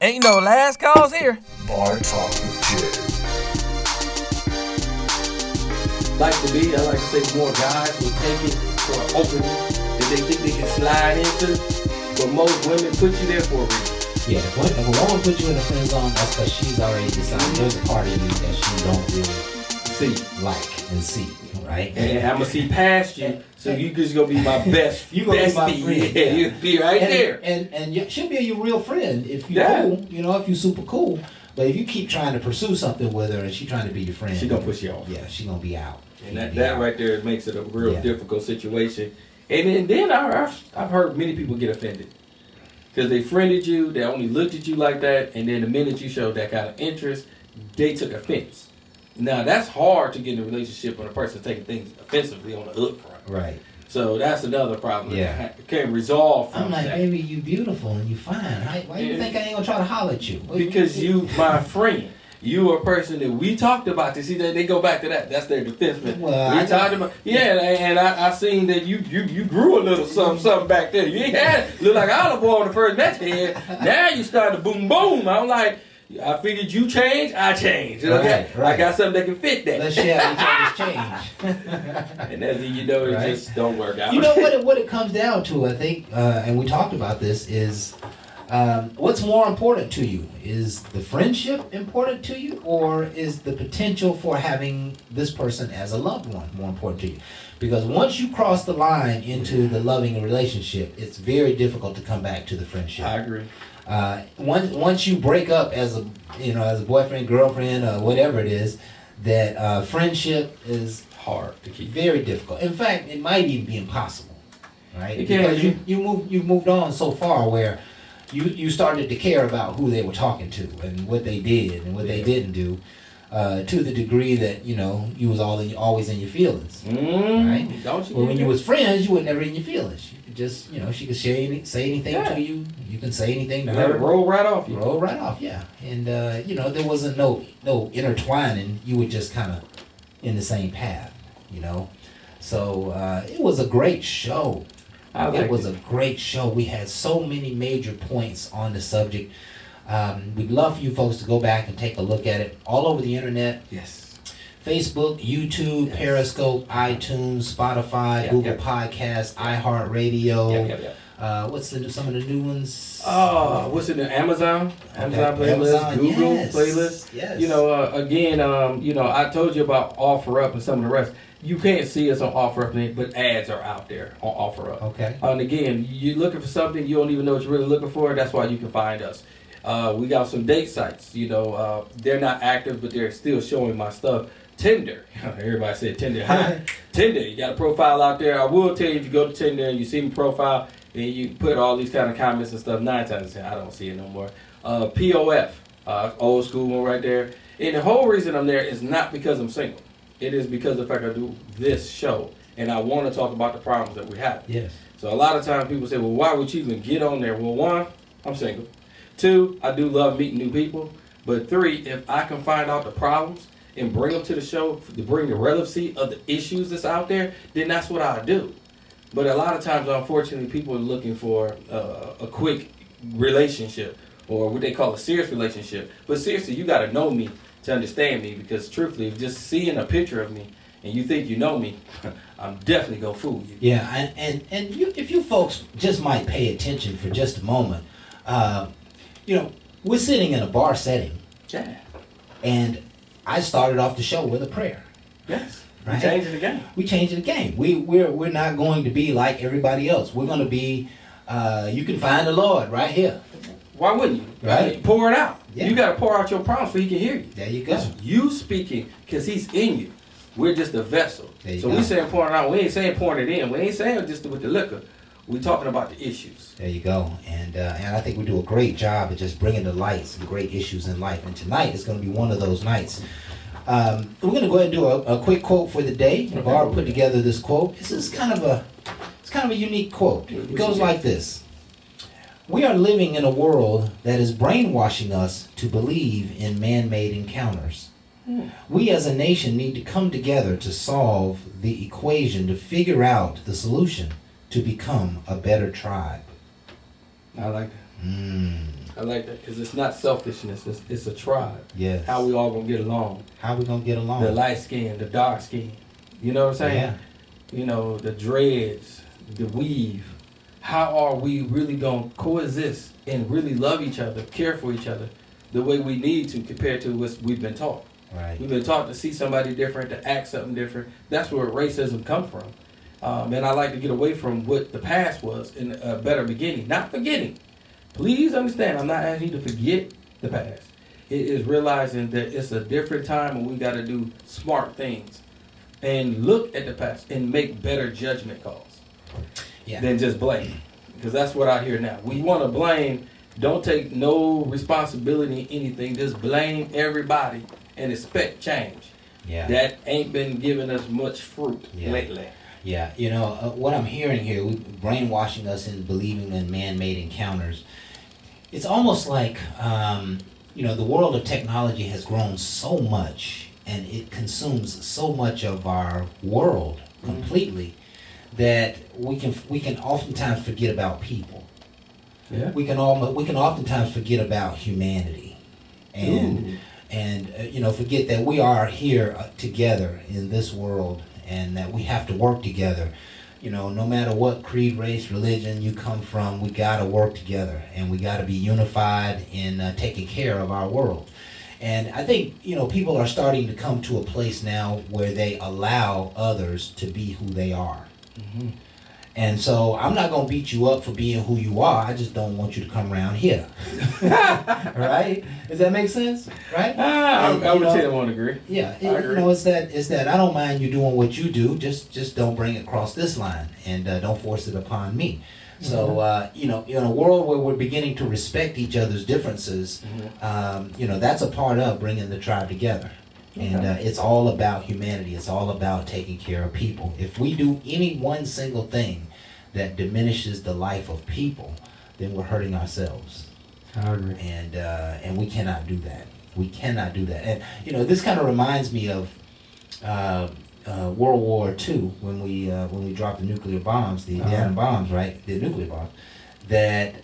Ain't no last calls here. Bar Talk with Jay. I like to say more guys will take it for an opening that they think they can slide into, but most women put you there for a reason. Yeah, if a woman puts you in the friend zone, that's because she's already decided there's a part of you that she don't really like and see, right? And I'm gonna see past you, so you just gonna be my best. You gonna be my bestie. friend. Yeah, you be right there. And she'll be your real friend if you're cool, if you're super cool. But if you keep trying to pursue something with her and she's trying to be your friend, She gonna push you off. Yeah, she's gonna be out. And that right there makes it a real difficult situation. And then I've heard many people get offended. Because they friended you, they only looked at you like that, and then the minute you showed that kind of interest, they took offense. Now, that's hard to get in a relationship when a person's taking things offensively on the upfront. Right. So that's another problem. Yeah. That can resolve from I'm like, that. baby, you beautiful and you fine. Why you think I ain't gonna try to holler at you? Because you, my friend. You are a person that we talked about. To see that they go back to that. That's their defense. Well, we talked about, and I seen that you grew a little something back there. You ain't had look like olive oil on the first match head. Now you started to boom. I'm like, I figured you changed, I changed. Okay, right. I got something that can fit that. Let's share each other's change. And as you know, it just don't work out. You know what it comes down to, I think, and we talked about this, is what's more important to you? Is the friendship important to you, or is the potential for having this person as a loved one more important to you? Because once you cross the line into the loving relationship, it's very difficult to come back to the friendship. I agree. Once you break up as a boyfriend, girlfriend, or whatever it is, that friendship is hard to keep. Very difficult. In fact, it might even be impossible, right? Because you've moved on so far where you started to care about who they were talking to and what they did and what they didn't do, to the degree that you was always in your feelings, right? Don't you? Well, when you was friends, you were never in your feelings. You could just she could say anything to you. You can say anything to her. Roll right off you. Roll right off, yeah. And there wasn't no intertwining. You were just kind of in the same path, So it was a great show. It was a great show. We had so many major points on the subject. We'd love for you folks to go back and take a look at it all over the internet. Yes. Facebook, YouTube, Periscope, iTunes, Spotify, Google Podcasts, iHeartRadio. What's some of the new ones? What's in the Amazon playlist, Google playlist. Yes. Again, I told you about OfferUp and some of the rest. You can't see us on OfferUp, but ads are out there on OfferUp. Okay. And again, you're looking for something, you don't even know what you're really looking for. That's why you can find us. We got some date sites. They're not active, but they're still showing my stuff. Tinder. Everybody said Tinder. Tinder. You got a profile out there. I will tell you, if you go to Tinder and you see my profile and you put all these kind of comments and stuff, 9 times out of 10, I don't see it no more. POF. Old school one right there. And the whole reason I'm there is not because I'm single. It is because of the fact I do this show, and I want to talk about the problems that we have. Yes. So a lot of times people say, well, why would you even get on there? Well, 1, I'm single. 2, I do love meeting new people. But 3, if I can find out the problems and bring them to the show, to bring the relevancy of the issues that's out there, then that's what I do. But a lot of times, unfortunately, people are looking for a quick relationship, or what they call a serious relationship. But seriously, you got to know me to understand me, because truthfully, just seeing a picture of me and you think you know me, I'm definitely gonna fool you. Yeah, and if you folks just might pay attention for just a moment, we're sitting in a bar setting. Yeah. And I started off the show with a prayer. Yes. Right? We changing the game. We changing the game. We're not going to be like everybody else. We're going to be. You can find the Lord right here. Why wouldn't you? Right. Pour it out. Yeah. You got to pour out your problems so he can hear you. There you go. That's you speaking, because he's in you. We're just a vessel. So go. we saying pouring it out. We ain't saying pouring it in. We ain't saying just with the liquor. We're talking about the issues. There you go. And I think we do a great job of just bringing to light some great issues in life. And tonight is going to be one of those nights. We're going to go ahead and do a quick quote for the day. Barb put together this quote. This is kind of a unique quote. It goes like this. We are living in a world that is brainwashing us to believe in man-made encounters. We as a nation need to come together to solve the equation, to figure out the solution, to become a better tribe. I like that. I like that because it's not selfishness. It's a tribe. Yes. How we all gonna get along? How we gonna get along? The light skin, the dark skin. You know what I'm saying? Yeah. You know, the dreads, the weave. How are we really gonna coexist and really love each other, care for each other, the way we need to compared to what we've been taught? Right. We've been taught to see somebody different, to act something different. That's where racism comes from. And I like to get away from what the past was in a better beginning. Not forgetting. Please understand, I'm not asking you to forget the past. It is realizing that it's a different time and we got to do smart things and look at the past and make better judgment calls than just blame. Because that's what I hear now. We want to blame. Don't take no responsibility in anything. Just blame everybody and expect change. Yeah. That ain't been giving us much fruit lately. Yeah, you know, what I'm hearing here, brainwashing us into believing in man-made encounters. It's almost like, you know, the world of technology has grown so much and it consumes so much of our world completely that we can oftentimes forget about people. Yeah. We can oftentimes forget about humanity, and you know, forget that we are here together in this world, and that we have to work together. You know, no matter what creed, race, religion you come from, we got to work together, and we got to be unified in taking care of our world. And I think, you know, people are starting to come to a place now where they allow others to be who they are. Mm-hmm. And so I'm not going to beat you up for being who you are. I just don't want you to come around here. Right? Does that make sense? Right? I would say I won't agree. Yeah. I agree. You know, it's that I don't mind you doing what you do. Just don't bring it across this line, and don't force it upon me. So, you know, in a world where we're beginning to respect each other's differences, you know, that's a part of bringing the tribe together. And it's all about humanity. It's all about taking care of people. If we do any one single thing that diminishes the life of people, then we're hurting ourselves. I agree. And we cannot do that. We cannot do that. And, you know, this kind of reminds me of World War II when we dropped the nuclear bombs, the atom bombs, right? The nuclear bombs. That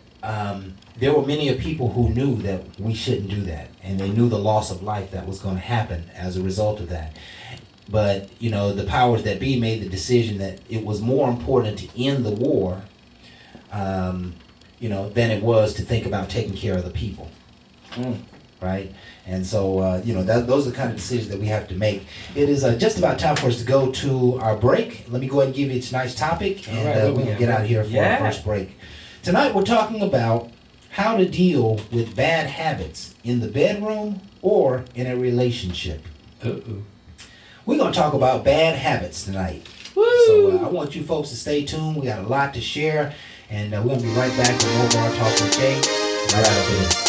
there were many of people who knew that we shouldn't do that, and they knew the loss of life that was going to happen as a result of that. But, you know, the powers that be made the decision that it was more important to end the war, you know, than it was to think about taking care of the people. Right? And so, you know, those are the kind of decisions that we have to make. It is just about time for us to go to our break. Let me go ahead and give you tonight's topic, and we're going to get out of here for our first break. Tonight we're talking about how to deal with bad habits in the bedroom or in a relationship. We're going to talk about bad habits tonight. Woo! So I want you folks to stay tuned. We got a lot to share, and we're going to be right back with more Bar Talk with Jay right after this.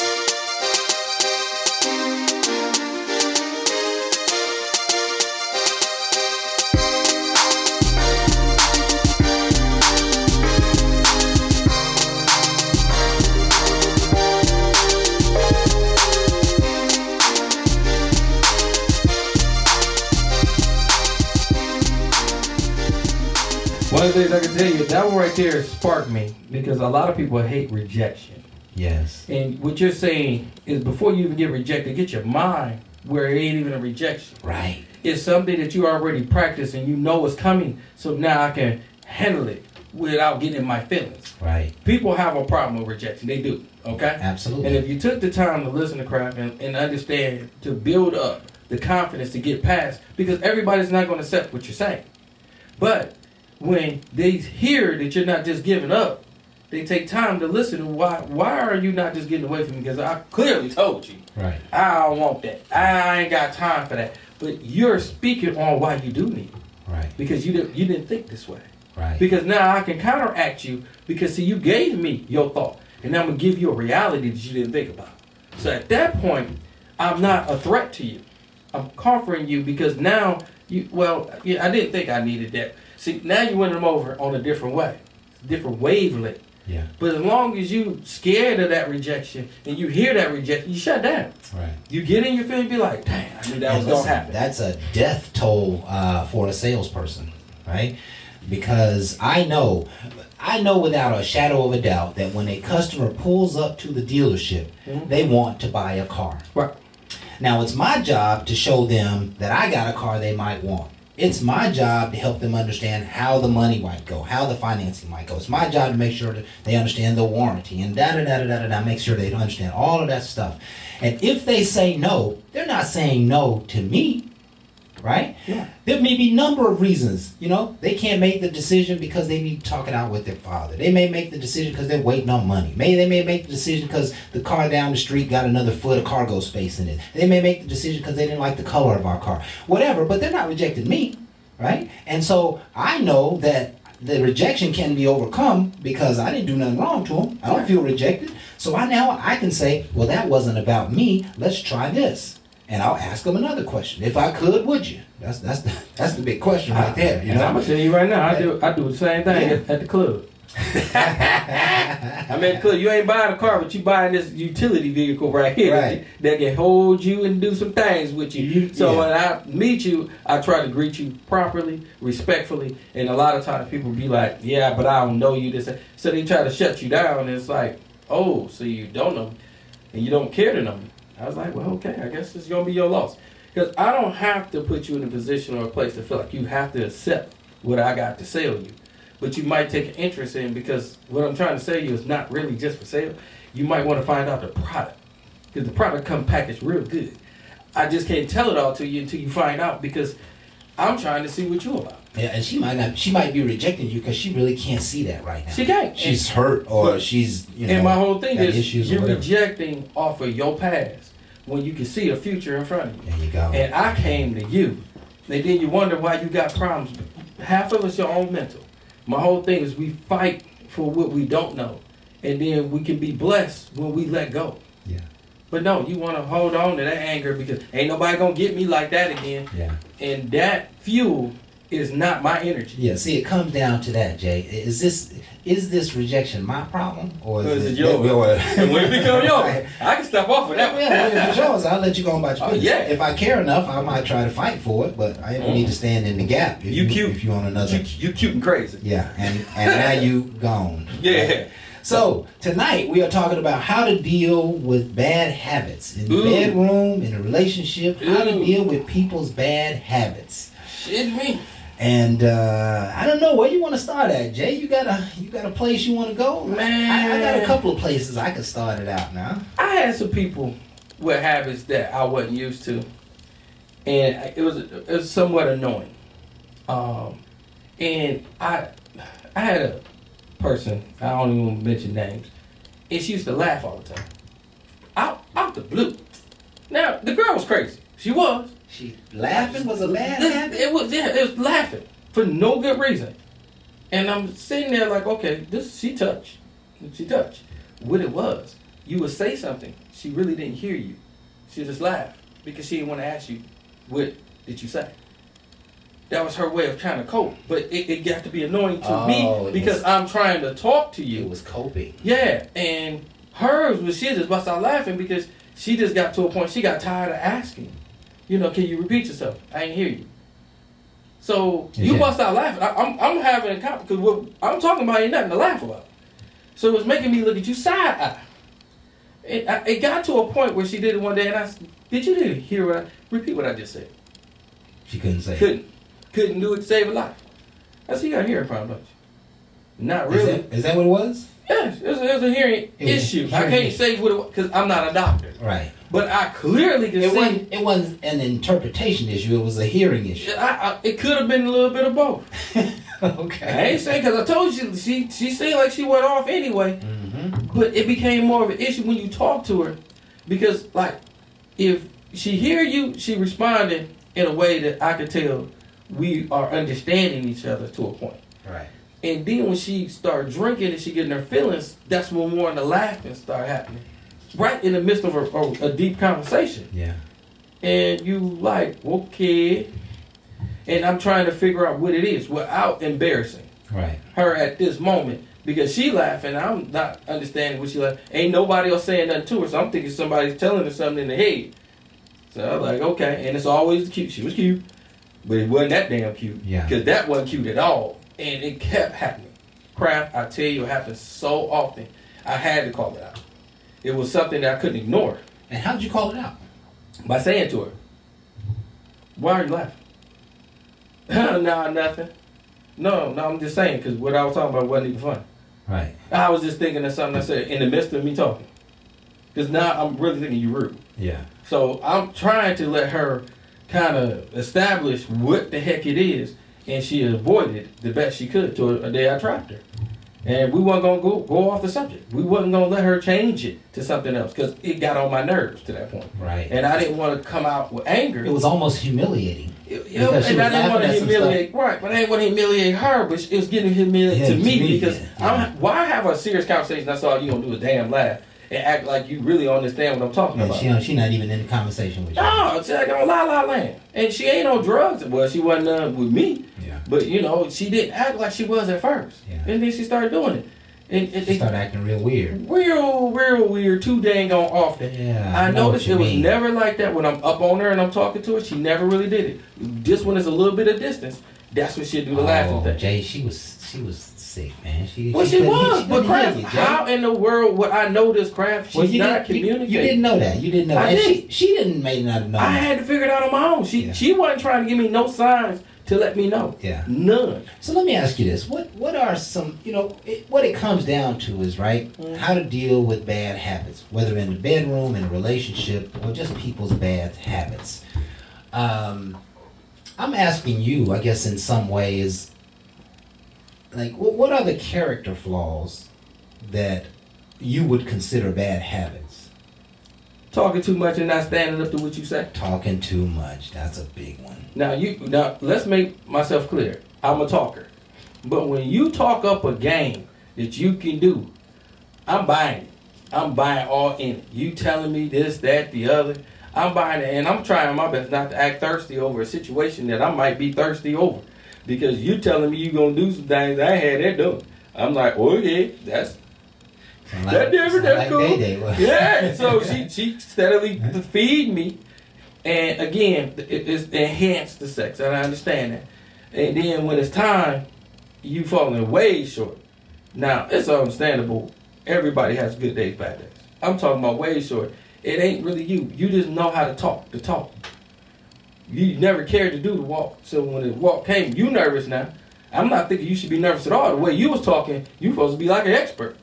One of the things I can tell you, that one right there sparked me because a lot of people hate rejection. Yes. And what you're saying is before you even get rejected, get your mind where it ain't even a rejection. Right. It's something that you already practice and you know is coming, so now I can handle it without getting in my feelings. Right. People have a problem with rejection. They do. Okay? Absolutely. And if you took the time to listen to crap and understand, to build up the confidence to get past, because everybody's not going to accept what you're saying. But when they hear that you're not just giving up, they take time to listen to why are you not just getting away from me? Because I clearly told you. Right. I don't want that. I ain't got time for that. But you're speaking on why you do need it. Right. Because you didn't think this way. Right. Because now I can counteract you because see you gave me your thought. And I'm gonna give you a reality that you didn't think about. So at that point, I'm not a threat to you. I'm comforting you because now I didn't think I needed that. See, now you went them over on a different way, different wavelength. Yeah. But as long as you scared of that rejection and you hear that rejection, you shut down. Right. You get in your feelings, be like, damn, I knew that was gonna happen. That's a death toll for a salesperson, right? because I know without a shadow of a doubt that when a customer pulls up to the dealership, they want to buy a car. Right. Now, it's my job to show them that I got a car they might want. It's my job to help them understand how the money might go, how the financing might go. It's my job to make sure that they understand the warranty and make sure they understand all of that stuff. And if they say no, they're not saying no to me, right? Yeah. There may be a number of reasons, They can't make the decision because they need to talk it out with their father. They may make the decision because they're waiting on money. They may make the decision because the car down the street got another foot of cargo space in it. They may make the decision because they didn't like the color of our car. Whatever, but they're not rejecting me, right? And so I know that the rejection can be overcome because I didn't do nothing wrong to them. I don't feel rejected. So I can say, well, that wasn't about me. Let's try this. And I'll ask them another question. If I could, would you? That's the big question right there. I'm gonna tell you right now, I do the same thing at the club. I'm at the club. You ain't buying a car, but you buying this utility vehicle right here that can hold you and do some things with you. So when I meet you, I try to greet you properly, respectfully, and a lot of times people be like, "Yeah, but I don't know you." This, so they try to shut you down. And it's like, "Oh, so you don't know me, and you don't care to know me." I was like, well, okay, I guess it's going to be your loss. Because I don't have to put you in a position or a place to feel like you have to accept what I got to sell you. But you might take an interest in, because what I'm trying to sell you is not really just for sale. You might want to find out the product. Because the product comes packaged real good. I just can't tell it all to you until you find out, because I'm trying to see what you're about. Yeah, and she might be rejecting you because she really can't see that right now. She can't. She's hurt, or she's, And my whole thing is, you're whatever. Rejecting off of your past when you can see a future in front of you. There you go. And I came to you. And then you wonder why you got problems. Half of it's your own mental. My whole thing is we fight for what we don't know. And then we can be blessed when we let go. Yeah. But no, you want to hold on to that anger because ain't nobody going to get me like that again. Yeah. And that fuel is not my energy. Yeah, see, it comes down to that, Jay. Is this rejection my problem, or is it yours? And when it become yours, I can step off of that one. Yeah, if it's yours, I'll let you go on about your business. Yeah. If I care enough, I might try to fight for it, but I don't need to stand in the gap. If you want another. You cute and crazy. Yeah, and now you gone. Yeah. So tonight we are talking about how to deal with bad habits in the bedroom, in a relationship. How to deal with people's bad habits. Shit me. And I don't know where you want to start at, Jay. You got a place you want to go? Man, I got a couple of places I could start it out now. I had some people with habits that I wasn't used to, and it was somewhat annoying. And I had a person, I don't even want to mention names, and she used to laugh all the time, out the blue. Now the girl was crazy. She was. Laughing was a bad habit? It was laughing for no good reason. And I'm sitting there like, okay, she touched. What it was, you would say something, she really didn't hear you. She just laughed because she didn't want to ask you, what did you say? That was her way of trying to cope. But it got to be annoying to me because I'm trying to talk to you. It was coping. Yeah, and hers was she just bust out laughing because she just got to a point she got tired of asking. Can you repeat yourself? I ain't hear you. So you bust out laughing. I'm having a comment because what I'm talking about ain't nothing to laugh about. So it was making me look at you side eye. It got to a point where she did it one day, and I said, "Did you hear repeat what I just said?" She couldn't say. Couldn't do it to save a life. I said, "You got a hearing problem, don't you?" Not really. Is that what it was? Yes, it was a hearing issue. I can't say what it was because I'm not a doctor. Right. But I clearly can see... It wasn't an interpretation issue. It was a hearing issue. It could have been a little bit of both. Okay. I ain't saying because I told you she seemed like she went off anyway. Mm-hmm. But it became more of an issue when you talk to her. Because, if she hear you, she responded in a way that I could tell we are understanding each other to a point. Right. And then when she started drinking and she getting her feelings, that's when more of the laughing started happening. Right in the midst of a deep conversation. Yeah. And you like, okay. And I'm trying to figure out what it is without embarrassing her at this moment. Because she laughing, I'm not understanding what she laughing. Ain't nobody else saying nothing to her, so I'm thinking somebody's telling her something in the head. So I was like, okay. And it's always cute. She was cute. But it wasn't that damn cute. Yeah. Because that wasn't cute at all. And it kept happening. Craft, I tell you, it happens so often. I had to call it out. It was something that I couldn't ignore. And how did you call it out? By saying to her, why are you laughing? Nah, nothing. No, I'm just saying, because what I was talking about wasn't even funny. Right. I was just thinking of something I said in the midst of me talking. Because now I'm really thinking you're rude. Yeah. So I'm trying to let her kind of establish what the heck it is, and she avoided the best she could to a day I trapped her. And we weren't going to go off the subject. We wasn't going to let her change it to something else because it got on my nerves to that point. Right. And I didn't want to come out with anger. It was almost humiliating. And I didn't want to humiliate, right? But I didn't want to humiliate her, but it was getting humiliated to me because why have a serious conversation? That's all you gonna do is damn laugh and act like you really understand what I'm talking about. She not even in the conversation with you. No, it's like on La La Land, and she ain't on drugs. Well, she wasn't with me. Yeah. But you know, she didn't act like she was at first, and then she started doing it. And she started acting real weird. Real weird, too dang on often. Yeah. I noticed it was never like that when I'm up on her and I'm talking to her. She never really did it. Just when it's a little bit of distance, that's when she'd do the laughing thing. Jay, she was sick, man. She was. But Craft, how in the world would I know this Craft? She's not communicating. You didn't know that. You didn't know. She didn't may not have known. I had to figure it out on my own. She wasn't trying to give me no signs to let me know. Yeah. None. So let me ask you this. What are some, what it comes down to is, right, how to deal with bad habits, whether in the bedroom, in a relationship, or just people's bad habits. I'm asking you, I guess in some ways, like, what are the character flaws that you would consider bad habits? Talking too much and not standing up to what you say. Talking too much. That's a big one. Now let's make myself clear. I'm a talker. But when you talk up a game that you can do, I'm buying it. I'm buying all in it. You telling me this, that, the other. I'm buying it, and I'm trying my best not to act thirsty over a situation that I might be thirsty over. Because you telling me you going to do some things I had that doing. I'm like, oh yeah, that's different, that's cool. Yeah, so she steadily feed me. And again, it's enhanced the sex, and I understand that. And then when it's time, you falling way short. Now, it's understandable. Everybody has good days, bad days. I'm talking about way short. It ain't really you. You just know how to talk the talk. You never cared to do the walk. So when the walk came, you nervous now. I'm not thinking you should be nervous at all. The way you was talking, you supposed to be like an expert.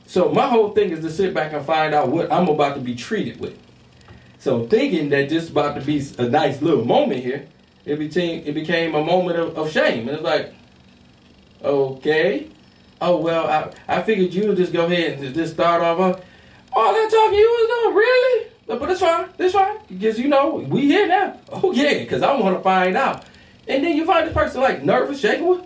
So my whole thing is to sit back and find out what I'm about to be treated with. So thinking that this is about to be a nice little moment here, it became a moment of shame. And it's like, okay. Oh, well, I figured you would just go ahead and just start off on, all that talking you was doing, really? But it's fine. Because, we here now. Oh, yeah, because I want to find out. And then you find this person, like, nervous, shaking with,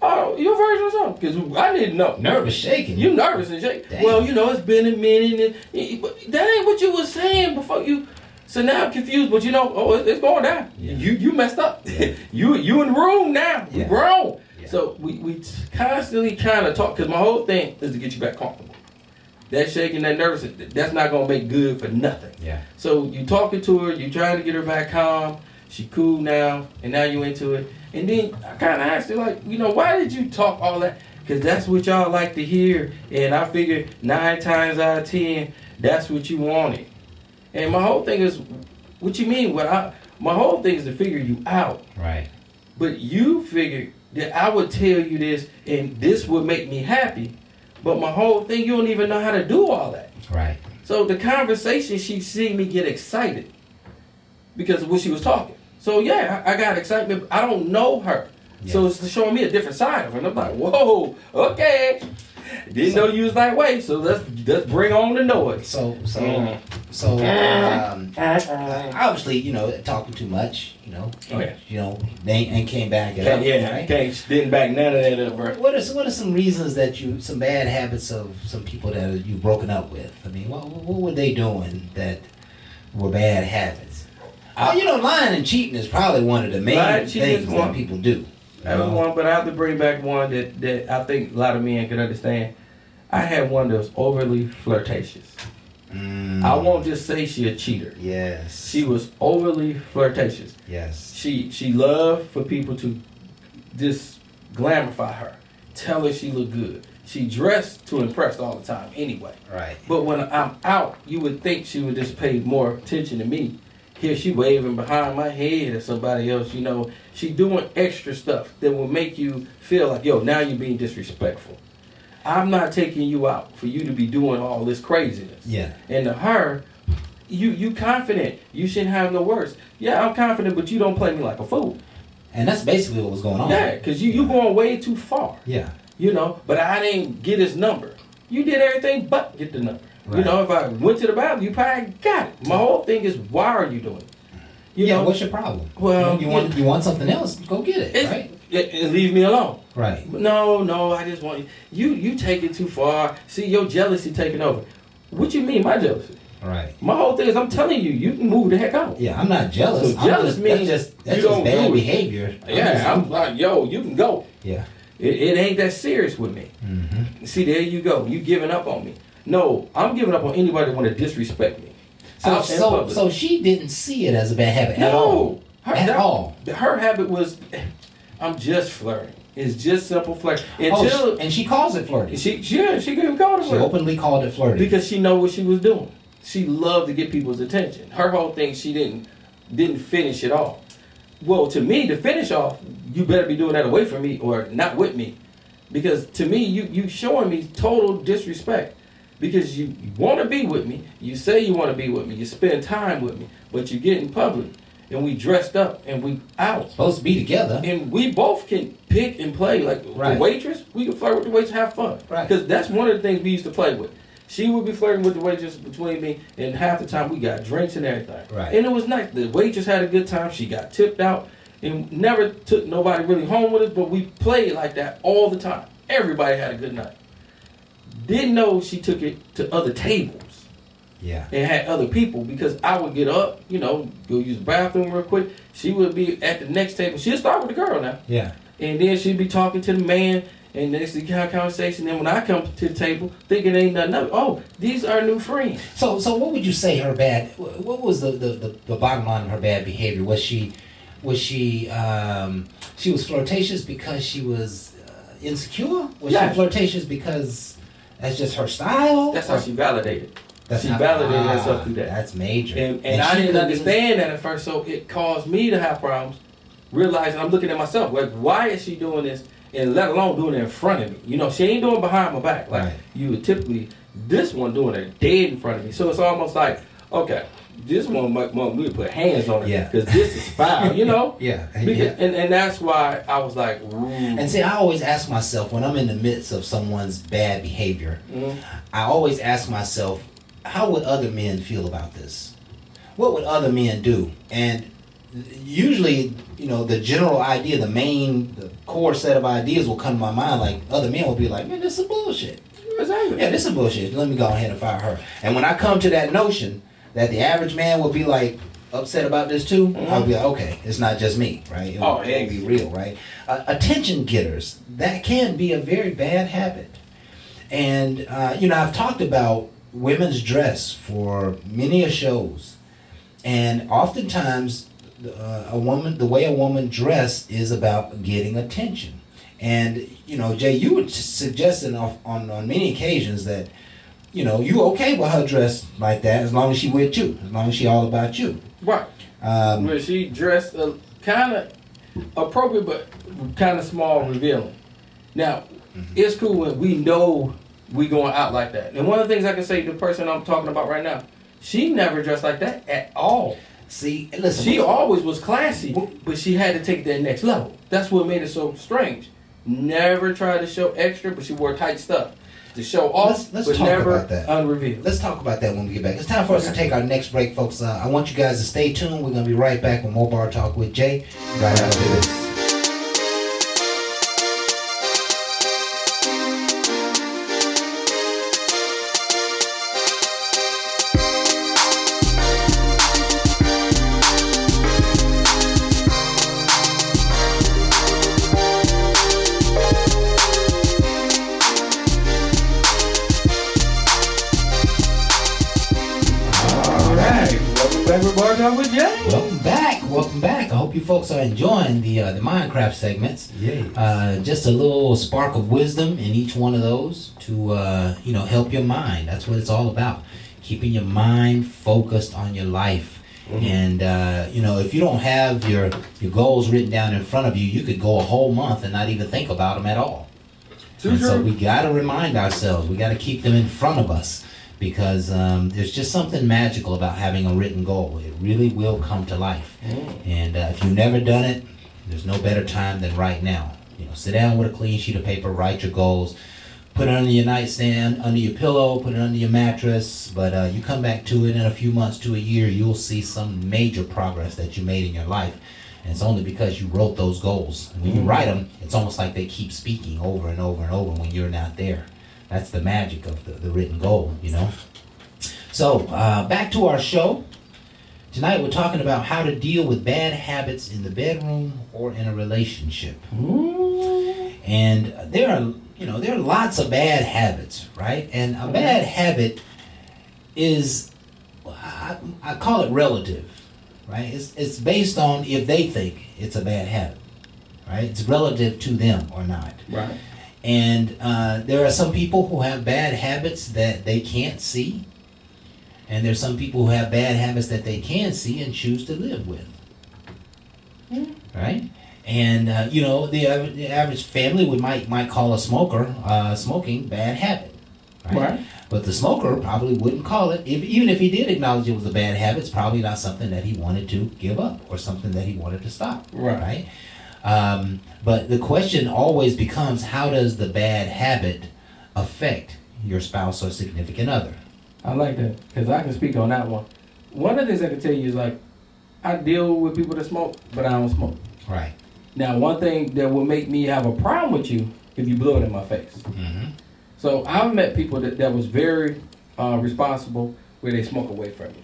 oh, your version or something? Because I didn't know. Nervous, shaking? You nervous and shaking. Dang. Well, it's been a minute. And that ain't what you was saying before you. So now I'm confused, but it's going down. Yeah. You messed up. Yeah. you in the room now. Yeah. We grown. Yeah. So we constantly kind of talk, because my whole thing is to get you back comfortable. That shaking, that nervous, that's not going to make good for nothing. Yeah. So you talking to her, you trying to get her back calm. She cool now, and now you into it. And then I kind of asked her, like, why did you talk all that? Because that's what y'all like to hear. And I figured 9 times out of 10, that's what you wanted. And my whole thing is, what you mean? My whole thing is to figure you out. Right. But you figured that I would tell you this, and this would make me happy. But my whole thing, you don't even know how to do all that. Right. So the conversation, she seen me get excited because of what she was talking. So yeah, I got excitement. I don't know her. Yeah. So it's showing me a different side of her. And I'm like, whoa, okay. Didn't know you was that way, so let's bring on the noise. So obviously, talking too much, Oh, yeah. And came back it up. Yeah, right? Didn't back none of that up, bro. What are some reasons that some bad habits of some people that you've broken up with? I mean, what were they doing that were bad habits? Lying and cheating is probably one of the main things that people do. That was one, but I have to bring back one that I think a lot of men can understand. I had one that was overly flirtatious. I won't just say she a cheater. Yes. She was overly flirtatious. Yes. She loved for people to just glamify her, tell her she look good. She dressed to impress all the time anyway. Right. But when I'm out, you would think she would just pay more attention to me. Here she waving behind my head at somebody else, you know. She doing extra stuff that will make you feel like, yo, now you're being disrespectful. I'm not taking you out for you to be doing all this craziness. Yeah. And to her, you confident. You shouldn't have no words. Yeah, I'm confident, but you don't play me like a fool. And that's basically what was going on. Yeah, because you going way too far. Yeah. You know, but I didn't get his number. You did everything but get the number. Right. You know, if I went to the bathroom, you probably got it. My whole thing is, why are you doing it? You know, what's your problem? Well, you want something else, go get it, right? And leave me alone. Right. No, I just want you take it too far. See, your jealousy taking over. What you mean, my jealousy? Right. My whole thing is, I'm telling you, you can move the heck out. Yeah, I'm not jealous. So jealous means that's you just don't bad do it. behavior. I'm like, yo, you can go. Yeah. It ain't that serious with me. Mm-hmm. See, there you go. You giving up on me. No, I'm giving up on anybody that want to disrespect me. So she didn't see it as a bad habit at all. At all. Her habit was, I'm just flirting. It's just simple flirting. And she calls it flirting. She even called it flirting. She openly called it flirting. Because she know what she was doing. She loved to get people's attention. Her whole thing, she didn't finish it off. Well, to me, to finish off, you better be doing that away from me or not with me. Because to me, you showing me total disrespect. Because you want to be with me. You say you want to be with me. You spend time with me. But you get in public. And we dressed up. And we out. Supposed to be together. And we both can pick and play. Like right. The waitress, we can flirt with the waitress, have fun. Right. Because that's one of the things we used to play with. She would be flirting with the waitress between me, and half the time we got drinks and everything. Right. And it was nice. The waitress had a good time. She got tipped out, and never took nobody really home with us, but we played like that all the time. Everybody had a good night. Didn't know she took it to other tables. Yeah. And had other people, because I would get up, you know, go use the bathroom real quick. She would be at the next table. She'd start with the girl now. Yeah. And then she'd be talking to the man. And next thing have conversation. Then when I come to the table, thinking ain't nothing else. Oh, these are new friends. So what would you say her bad? What was the bottom line of her bad behavior? Was she was flirtatious because she was insecure? Was she flirtatious because that's just her style? That's how she validated. She validated herself through that. That's major. And I didn't understand that at first, so it caused me to have problems. Realizing I'm looking at myself, like, why is she doing this? And let alone doing it in front of me. You know, she ain't doing it behind my back. Like right. You would typically, this one doing it dead in front of me. So it's almost like, okay, this one might want me to put hands on her. Yeah. Because this is foul, you know? Yeah. Because, and that's why I was like, ooh. And see, I always ask myself, when I'm in the midst of someone's bad behavior, I always ask myself, how would other men feel about this? What would other men do? And usually, you know, the general idea, the core set of ideas will come to my mind. Like, other men will be like, man, this is bullshit. Exactly. Yeah, this is bullshit. Let me go ahead and fire her. And when I come to that notion that the average man will be like upset about this too, I'll be like, okay, it's not just me, right? It'll be real, right? Attention getters, that can be a very bad habit. And, you know, I've talked about women's dress for many shows. And oftentimes, the way a woman dress is about getting attention. And, you know, Jay, you were suggesting on many occasions that, you know, you okay with her dress like that as long as she with you, as long as she all about you. Right. Where she dressed kind of appropriate, but kind of small, revealing. Now, it's cool when we know we going out like that. And one of the things I can say to the person I'm talking about right now, she never dressed like that at all. See, listen. She always was classy, but she had to take it to that next level. That's what made it so strange. Never tried to show extra, but she wore tight stuff to show off, let's but talk never about that. unrevealed. Let's talk about that when we get back. It's time for us to take our next break, folks. I want you guys to stay tuned. We're going to be right back with more Bar Talk with Jay right after this. With Jay. Welcome back. I hope hope you folks are enjoying the Minecraft segments. Yes. Just a little spark of wisdom in each one of those to help your mind. That's what it's all about. Keeping your mind focused on your life. And if you don't have your goals written down in front of you, you could go a whole month and not even think about them at all. So we got to remind ourselves. We got to keep them in front of us, because there's just something magical about having a written goal. It really will come to life. And if you've never done it, there's no better time than right now. Sit down with a clean sheet of paper, write your goals, put it under your nightstand, under your pillow, put it under your mattress. But you come back to it in a few months to a year, you'll see some major progress that you made in your life. And it's only because you wrote those goals. And when you write them, it's almost like they keep speaking over and over and over when you're not there. That's the magic of the written goal, So back to our show. Tonight we're talking about how to deal with bad habits in the bedroom or in a relationship. And there are lots of bad habits, right? And a bad habit is, I call it relative, right? It's based on if they think it's a bad habit, right? It's relative to them or not. Right. And there are some people who have bad habits that they can't see. And there's some people who have bad habits that they can see and choose to live with. Right? And, the average family might call a smoker smoking bad habit. Right? But the smoker probably wouldn't call it, even if he did acknowledge it was a bad habit, it's probably not something that he wanted to give up or something that he wanted to stop. Right? But the question always becomes, how does the bad habit affect your spouse or significant other? I like that, because I can speak on that one. One of the things I can tell you is, I deal with people that smoke, but I don't smoke. Right. Now, one thing that will make me have a problem with you if you blow it in my face. So I've met people that was very responsible where they smoke away from you.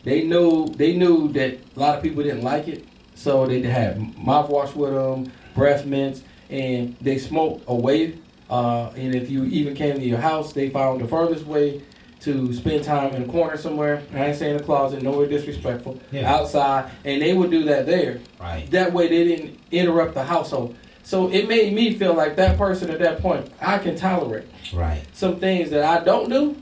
They knew that a lot of people didn't like it, so they had mouthwash with them, breath mints, and they smoked away. And if you even came to your house, they found the furthest way to spend time in a corner somewhere. I ain't saying the closet, nowhere disrespectful. Outside, and they would do that there. Right. That way they didn't interrupt the household. So it made me feel like that person at that point, I can tolerate some things that I don't do,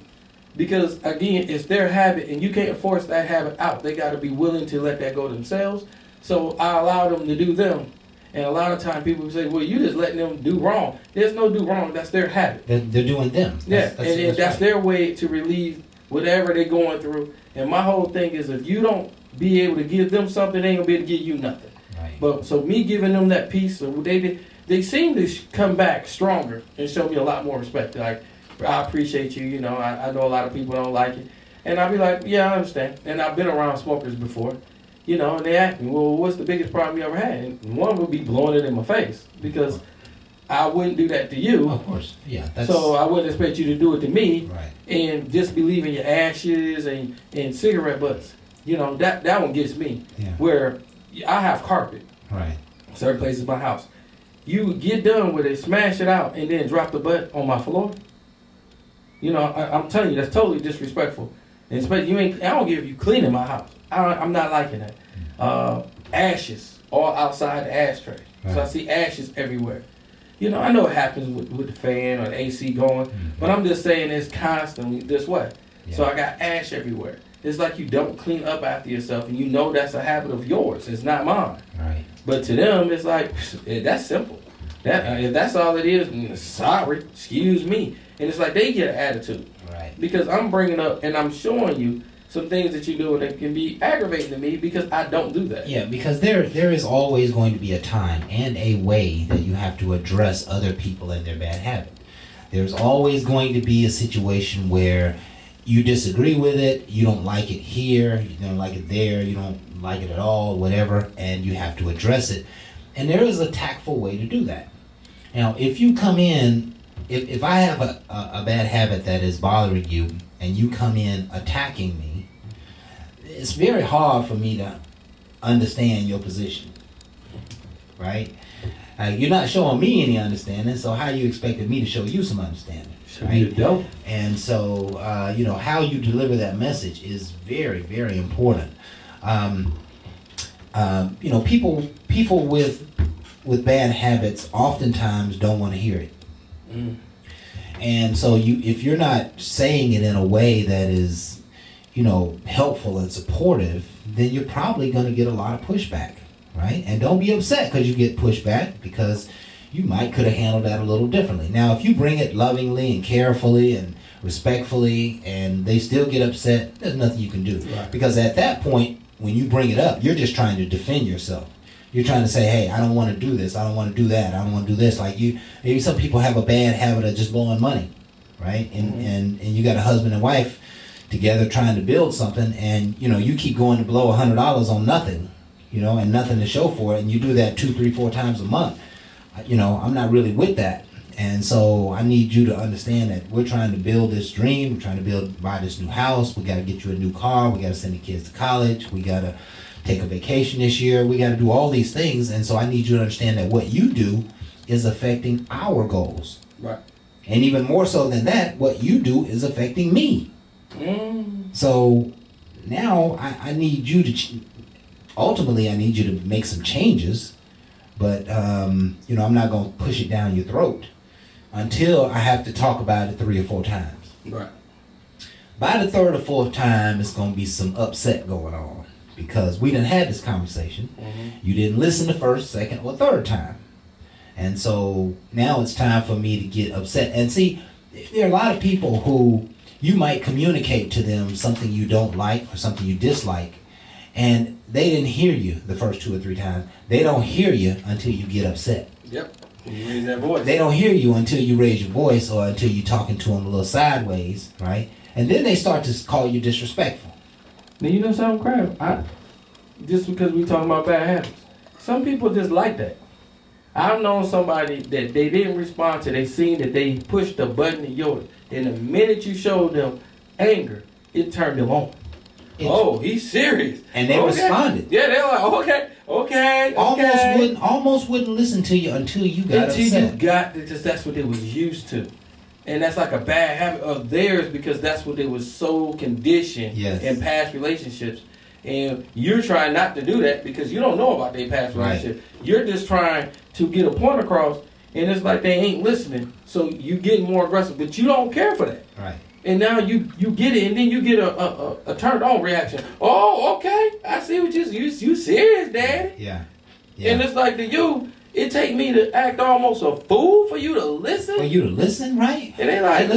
because again, it's their habit and you can't force that habit out. They got to be willing to let that go themselves. So I allow them to do them. And a lot of times people say, well, you just letting them do wrong. There's no do wrong. That's their habit. They're doing them. That's their way to relieve whatever they're going through. And my whole thing is, if you don't be able to give them something, they ain't going to be able to give you nothing. Right. But so me giving them that piece, so they seem to come back stronger and show me a lot more respect. Like, I appreciate you. I know a lot of people don't like it. And I'll be like, yeah, I understand. And I've been around smokers before. And they ask me, well, what's the biggest problem you ever had? And one would be blowing it in my face, because I wouldn't do that to you. Of course, yeah. So I wouldn't expect you to do it to me. Right. And just be leaving your ashes and cigarette butts. That one gets me. Yeah. Where I have carpet. Right. Certain places in my house. You get done with it, smash it out, and then drop the butt on my floor. I'm telling you, that's totally disrespectful. And especially, I don't give you cleaning my house. I'm not liking that. Ashes all outside the ashtray. Right. So I see ashes everywhere. I know it happens with the fan or the AC going, but I'm just saying it's constantly this way. Yeah. So I got ash everywhere. It's like you don't clean up after yourself, and that's a habit of yours. It's not mine. Right. But to them, it's like, that's simple. If that's all it is, sorry, excuse me. And it's like they get an attitude. Right. Because I'm bringing up and I'm showing you some things that you do that can be aggravating to me, because I don't do that. Yeah, because there is always going to be a time and a way that you have to address other people and their bad habit. There's always going to be a situation where you disagree with it, you don't like it here, you don't like it there, you don't like it at all, whatever, and you have to address it. And there is a tactful way to do that. Now, if you come in, if I have a bad habit that is bothering you, and you come in attacking me, it's very hard for me to understand your position, right? You're not showing me any understanding, so how you expected me to show you some understanding, right? And so, how you deliver that message is very, very important. People with bad habits oftentimes don't want to hear it. And so if you're not saying it in a way that is, helpful and supportive, then you're probably going to get a lot of pushback, right? And don't be upset because you get pushback, because you could have handled that a little differently. Now, if you bring it lovingly and carefully and respectfully, and they still get upset, there's nothing you can do. Right. Because at that point, when you bring it up, you're just trying to defend yourself. You're trying to say, hey, I don't want to do this. I don't want to do that. I don't want to do this. Like maybe some people have a bad habit of just blowing money, right? And you got a husband and wife together trying to build something, and you keep going to blow $100 on nothing, and nothing to show for it, and you do that 2, 3, 4 times a month. I'm not really with that. And so I need you to understand that we're trying to build this dream. We're trying to buy this new house. We got to get you a new car. We got to send the kids to college. We got to take a vacation this year. We got to do all these things. And so I need you to understand that what you do is affecting our goals. Right. And even more so than that, what you do is affecting me. So now I need you to, ultimately I need you to make some changes. But, I'm not going to push it down your throat until I have to talk about it 3 or 4 times. Right. By the 3rd or 4th time, it's going to be some upset going on, because we done had this conversation. You didn't listen the 1st, 2nd, or 3rd time. And so now it's time for me to get upset. And see, there are a lot of people who you might communicate to them something you don't like or something you dislike, and they didn't hear you the first 2 or 3 times. They don't hear you until you get upset. Yep. You raise that voice. They don't hear you until you raise your voice, or until you're talking to them a little sideways, right? And then they start to call you disrespectful. Now, you know something, Crab? Just because we talking about bad habits, some people just like that. I've known somebody that they didn't respond to. They seen that they pushed the button in yours. And the minute you showed them anger, it turned them on. He's serious. And they responded. Yeah, they're like, okay. Almost wouldn't listen to you until you got upset. Because that's what they was used to. And that's like a bad habit of theirs, because that's what they was so conditioned in past relationships. And you're trying not to do that because you don't know about their past relationship. You're just trying to get a point across, and it's like they ain't listening. So you getting more aggressive, but you don't care for that. Right. And now you get it, and then you get a turned on reaction. Oh, okay, I see what you serious, Daddy. Yeah. And it's like it take me to act almost a fool for you to listen. Right? And they like,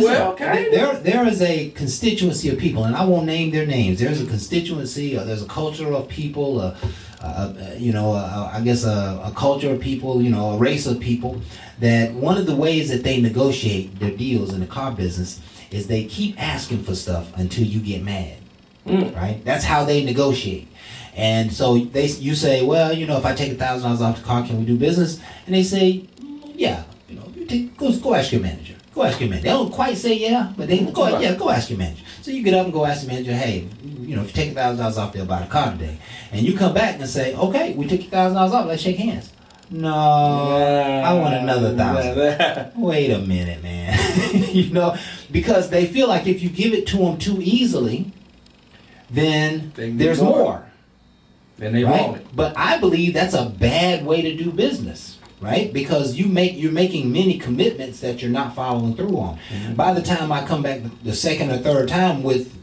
there is a constituency of people, and I won't name their names. There's a constituency, or there's a culture of people, I guess a culture of people, a race of people, that one of the ways that they negotiate their deals in the car business is they keep asking for stuff until you get mad. Right? That's how they negotiate. And so you say, well, if I take $1,000 off the car, can we do business? And they say, yeah, go ask your manager. Go ask your manager. They don't quite say yeah, but they go ask your manager. So you get up and go ask the manager, hey, if you take $1,000 off, they'll buy the car today. And you come back and say, okay, we took $1,000 off, let's shake hands. No, I want another 1,000. Wait a minute, man. Because they feel like if you give it to them too easily, then there's more. And they want it. But I believe that's a bad way to do business, right? Because you're making many commitments that you're not following through on. By the time I come back the 2nd or 3rd time with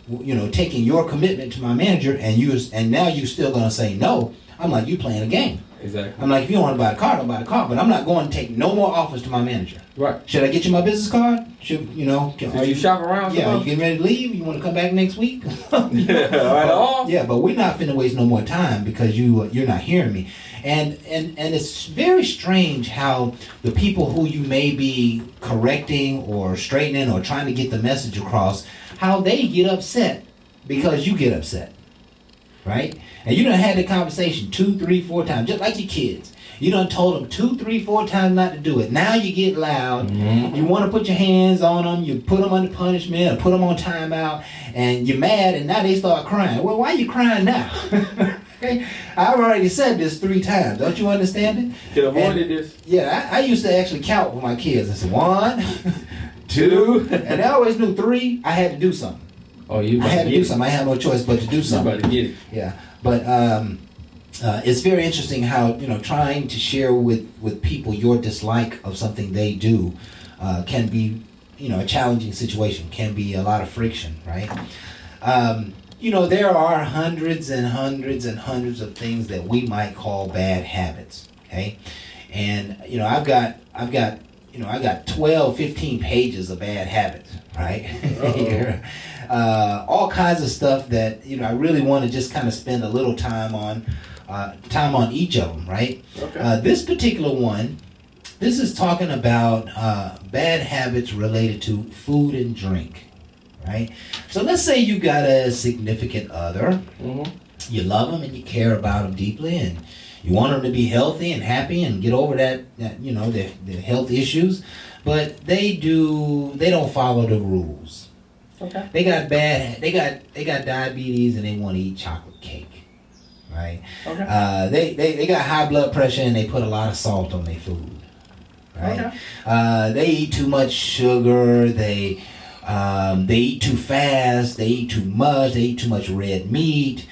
taking your commitment to my manager, and now you're still gonna say no, I'm like, you playing a game. Exactly. I'm like, if you don't want to buy a car, don't buy a car. But I'm not going to take no more offers to my manager. Right. Should I get you my business card? Are you shopping around? Yeah. Are you getting ready to leave? You want to come back next week? Yeah, but we're not finna waste no more time because you're not hearing me. And it's very strange how the people who you may be correcting or straightening or trying to get the message across, how they get upset because you get upset. Right? And you done had the conversation 2, 3, 4 times, just like your kids. You done told them 2, 3, 4 times not to do it. Now you get loud. You want to put your hands on them. You put them under punishment or put them on timeout. And you're mad, and now they start crying. Well, why are you crying now? Okay? I've already said this 3 times. Don't you understand it? Could have avoided this. Yeah, I used to actually count with my kids. I said 1, 2, and I always knew 3, I had to do something. Oh, I had to do something. I had no choice but to do something. You better get it. Yeah. But it's very interesting how, trying to share with people your dislike of something they do can be, a challenging situation, can be a lot of friction, right? There are hundreds and hundreds and hundreds of things that we might call bad habits, okay? And, I've got 12, 15 pages of bad habits, right? Here. All kinds of stuff that, I really want to just kind of spend a little time on each of them, right? Okay. This particular one, this is talking about bad habits related to food and drink, right? So let's say you got a significant other, you love them and you care about them deeply, and you want them to be healthy and happy and get over that their health issues, but they don't follow the rules. Okay. They got diabetes and they want to eat chocolate cake, right? Okay. They got high blood pressure and they put a lot of salt on their food, right? Okay. They eat too much sugar. They eat too fast. They eat too much. They eat too much red meat.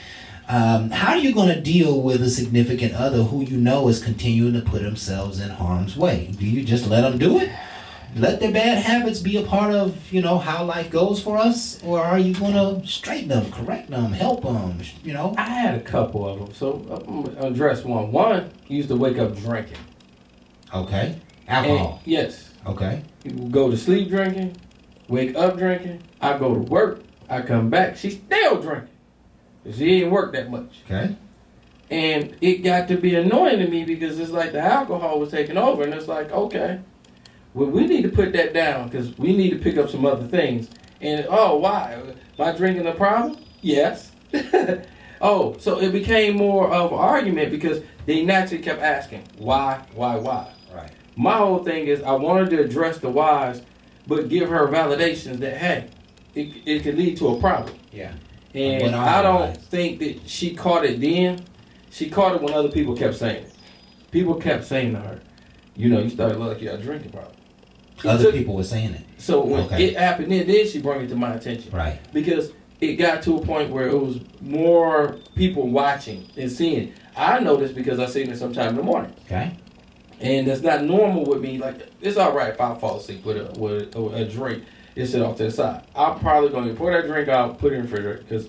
How are you going to deal with a significant other who is continuing to put themselves in harm's way? Do you just let them do it? Let their bad habits be a part of, how life goes for us? Or are you going to straighten them, correct them, help them, I had a couple of them. So I'm going to address one. One used to wake up drinking. Okay. Alcohol. And, yes. Okay. People go to sleep drinking, wake up drinking. I go to work. I come back. She's still drinking. She ain't work that much. Okay. And it got to be annoying to me because it's like the alcohol was taking over. And it's like, okay, well, we need to put that down because we need to pick up some other things. And, why? Am I drinking a problem? Yes. So it became more of an argument because they naturally kept asking, why? Right. My whole thing is I wanted to address the whys, but give her validations that, hey, it could lead to a problem. Yeah. And I don't think that she caught it then. She caught it when other people kept saying it. People kept saying to her, you started looking like you got a drinking problem. Other people were saying it. So when it happened then she brought it to my attention. Right. Because it got to a point where it was more people watching and seeing. I noticed because I seen it sometime in the morning. Okay. And it's not normal with me. Like, it's all right if I fall asleep with a drink and sit off to the side. I'm probably going to pour that drink out, put it in the refrigerator, because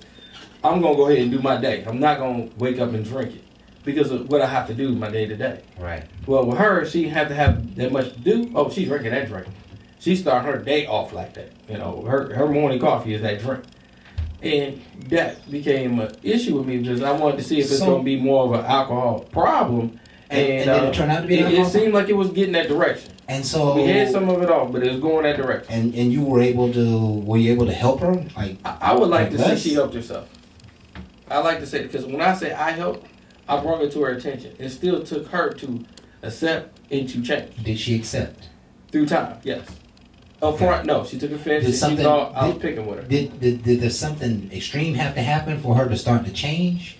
I'm going to go ahead and do my day. I'm not going to wake up and drink it because of what I have to do my day to day. Right. Well, with her, she had to have that much to do. Oh, she's drinking that drink. She started her day off like that. Her morning coffee is that drink. And that became an issue with me because I wanted to see if it's going to be more of an alcohol problem. And did it turn out to be an alcohol problem? It seemed like it was getting that direction. And so we had some of it off, but it was going that direction. And you were able to help her? Like I would like to see she helped herself. I like to say, because when I say I helped, I brought it to her attention. It still took her to accept and to change. Did she accept? Through time, yes. Up front, no. She took offense. She thought I was picking with her. Did there something extreme have to happen for her to start to change?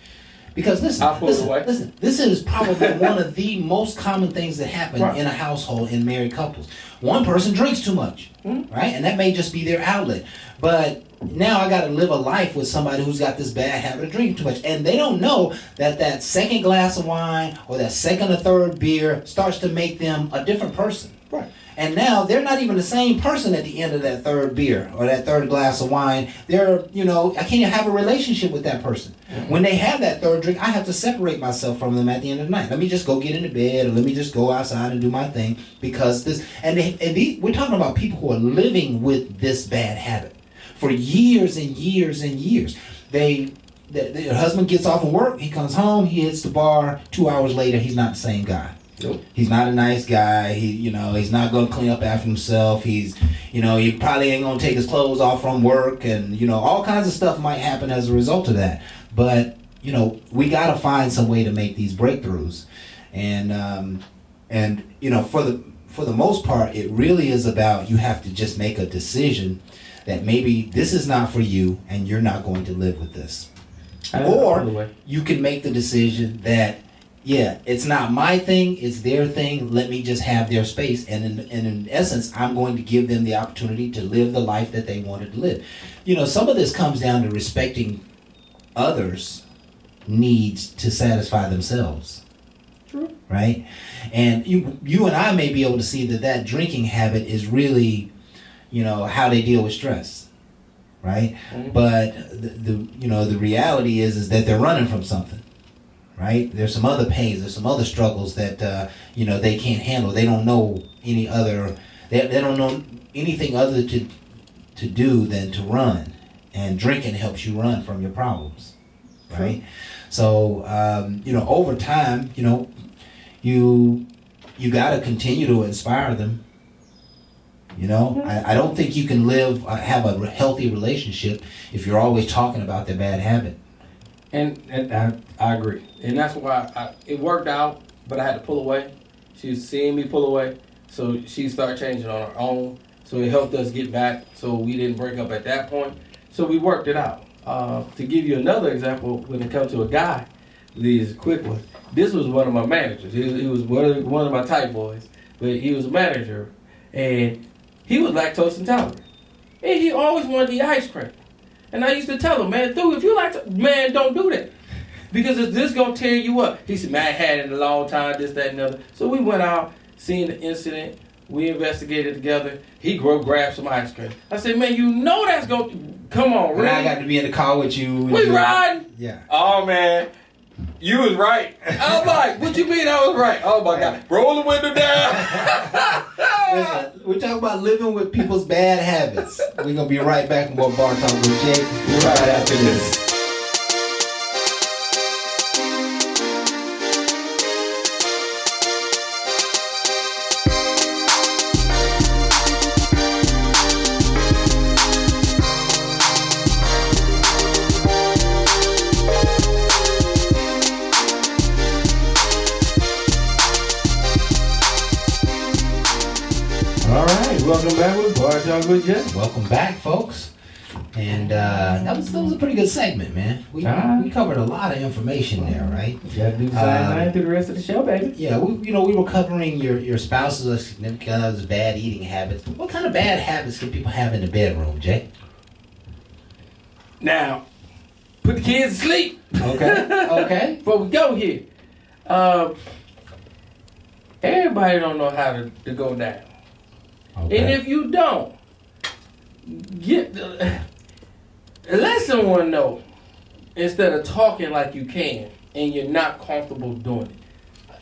Because listen, this is probably one of the most common things that happen in a household in married couples. One person drinks too much, right? And that may just be their outlet. But now I got to live a life with somebody who's got this bad habit of drinking too much. And they don't know that second glass of wine or that second or third beer starts to make them a different person. Right. And now they're not even the same person at the end of that third beer or that third glass of wine. I can't even have a relationship with that person. When they have that third drink, I have to separate myself from them at the end of the night. Let me just go get into bed, or let me just go outside and do my thing, because we're talking about people who are living with this bad habit for years and years and years. The husband gets off of work, he comes home, he hits the bar. 2 hours later, he's not the same guy. Nope. He's not a nice guy. He's not going to clean up after himself. He probably ain't going to take his clothes off from work, and all kinds of stuff might happen as a result of that. But we got to find some way to make these breakthroughs, and for the most part, it really is about, you have to just make a decision that maybe this is not for you, and you're not going to live with this, or you can make the decision that, yeah, it's not my thing, it's their thing. Let me just have their space. And in essence, I'm going to give them the opportunity to live the life that they wanted to live. Some of this comes down to respecting others needs to satisfy themselves. True. Right? And you and I may be able to see that drinking habit is really, how they deal with stress. Right? Mm-hmm. But the reality is that they're running from something. Right? There's some other pains, there's some other struggles that they can't handle. They don't know any other they don't know anything other to do than to run. And drinking helps you run from your problems. Right? True. So over time, you got to continue to inspire them. I don't think you can have a healthy relationship if you're always talking about their bad habit. And I agree. And that's why it worked out, but I had to pull away. She was seeing me pull away, so she started changing on her own. So it helped us get back, so we didn't break up at that point. So we worked it out. To give you another example, when it comes to a guy, this is a quick one. This was one of my managers. He was one of my tight boys, but he was a manager, and he was lactose intolerant. And he always wanted to eat ice cream. And I used to tell him, man, dude, if you like to, man, don't do that. Because it's this going to tear you up. He said, man, I had it in a long time, this, that, and the other. So we went out, seen the incident. We investigated together. He grabbed some ice cream. I said, man, that's going to, come on, really? And I got to be in the car with you. We riding? Yeah. Oh, man. You was right. I'm like, what you mean I was right? Oh, my God. Roll the window down. Listen, we're talking about living with people's bad habits. We're going to be right back with more Bar Talk with Jake right after this. Welcome back with Bar Talk with Jay. Welcome back, folks. And that was a pretty good segment, man. We covered a lot of information there, right? You gotta do the same thing through the rest of the show, baby. Yeah, we were covering your spouse's or significant other's bad eating habits. What kind of bad habits can people have in the bedroom, Jay? Now, put the kids to sleep. Okay. Before we go here, everybody don't know how to go down. Okay. And if you don't, let someone know instead of talking like you can and you're not comfortable doing it.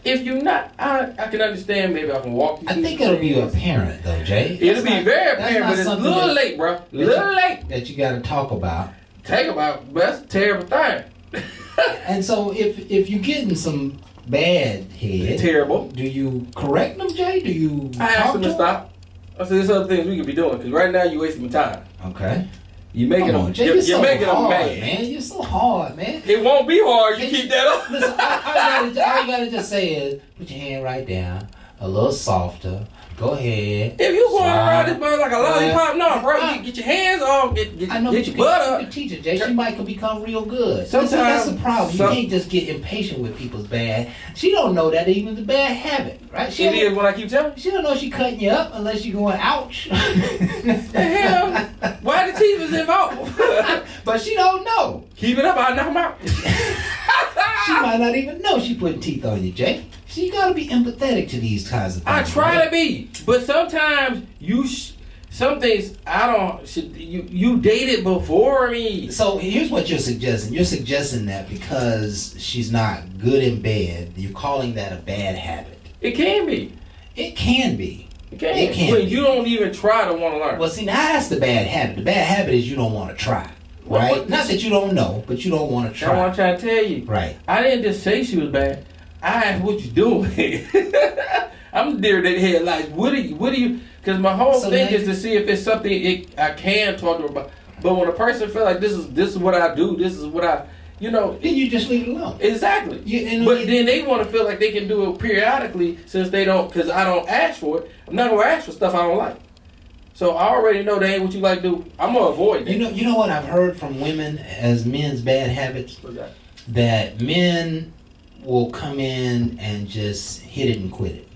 If you're not, I can understand. Maybe I can walk you. I think it'll be apparent though, Jay. It'll be very apparent, but it's a little late, bro. Little late. That you got to talk about. But that's a terrible thing. And so if you're getting some bad head, terrible. Do you correct them, Jay? Do you? I asked them to stop. I said, there's other things we could be doing, because right now you're wasting my time. Okay. You're making them, Jay, you're so making hard, them mad. Man, you're so hard, man. It won't be hard. You keep that up. Listen, all you gotta just say is, put your hand right down, a little softer. Go ahead. If you going around this bird like a lollipop, no, bro. You get your hands off, get your butt up. You can teach her, Jay. She might become real good. Sometimes that's the problem. You can't just get impatient with people's bad. She don't know that even the bad habit, right? It is what I keep telling you. She don't know she cutting you up unless you going ouch. The hell? Why the teeth is involved? But she don't know. Keep it up, I'll knock them out. She might not even know she putting teeth on you, Jay. So you gotta be empathetic to these kinds of things. I try to be, but sometimes some things I don't. You dated before me. So here's what you're suggesting. You're suggesting that because she's not good in bed, you're calling that a bad habit. It can be. It can be. It can. But you don't even try to want to learn. Well, see, now that's the bad habit. The bad habit is you don't want to try. Right? Not that you don't know, but you don't want to try. That's what I'm trying to tell you. Right. I didn't just say she was bad. I asked what you doing. I'm deer that headlights. What do you? Because my whole thing is to see if it's something I can talk to her about. But when a person feel like this is what I do, this is what I, then you just leave it alone. Exactly. But then they want to feel like they can do it periodically since they don't. Because I don't ask for it. I'm not gonna ask for stuff I don't like. So I already know that ain't what you like to do. I'm gonna avoid that. You know what I've heard from women as men's bad habits? What's that? That men will come in and just hit it and quit it,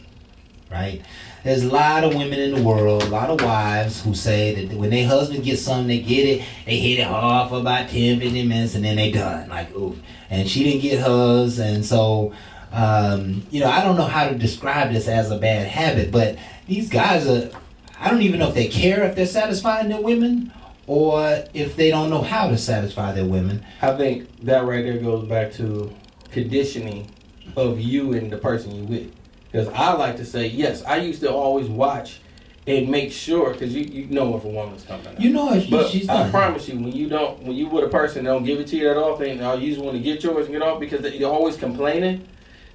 right? There's a lot of women in the world, a lot of wives who say that when their husband gets something, they get it, they hit it hard for about 10, 15 minutes, and then they done. Like, oof. And she didn't get hers, and so, I don't know how to describe this as a bad habit, but these guys I don't even know if they care if they're satisfying their women or if they don't know how to satisfy their women. I think that right there goes back to conditioning of you and the person you with. Because I like to say, yes, I used to always watch and make sure, because you know if a woman's coming out. You know if she's done. I promise you, when you with a person that don't give it to you that often, you just want to get yours and get off because they're always complaining,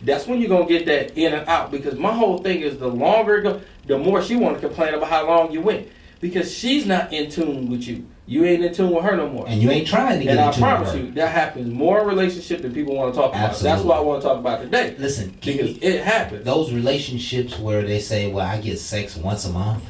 that's when you're going to get that in and out. Because my whole thing is the longer it goes, the more she want to complain about how long you went. Because she's not in tune with you. You ain't in tune with her no more. And you ain't trying to get in tune with her. And I promise you, that happens more in relationship than people want to talk about. Absolutely. That's what I want to talk about today. Listen, because it happens. Those relationships where they say, well, I get sex once a month.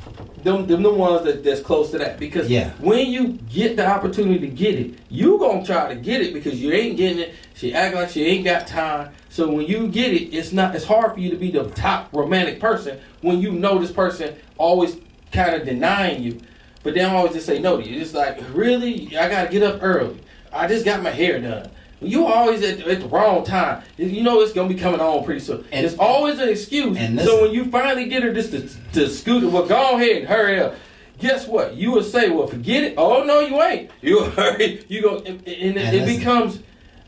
Them the ones that's close to that. Because when you get the opportunity to get it, you going to try to get it because you ain't getting it. She act like she ain't got time. So when you get it, it's hard for you to be the top romantic person when you know this person always kind of denying you. But they always just say no to you. It's like, really? I got to get up early. I just got my hair done. You always at the wrong time. You know it's going to be coming on pretty soon. And it's always an excuse. So when you finally get her just to scoot, well, go ahead and hurry up. Guess what? You will say, well, forget it. Oh, no, you ain't. You hurry. You go, and it becomes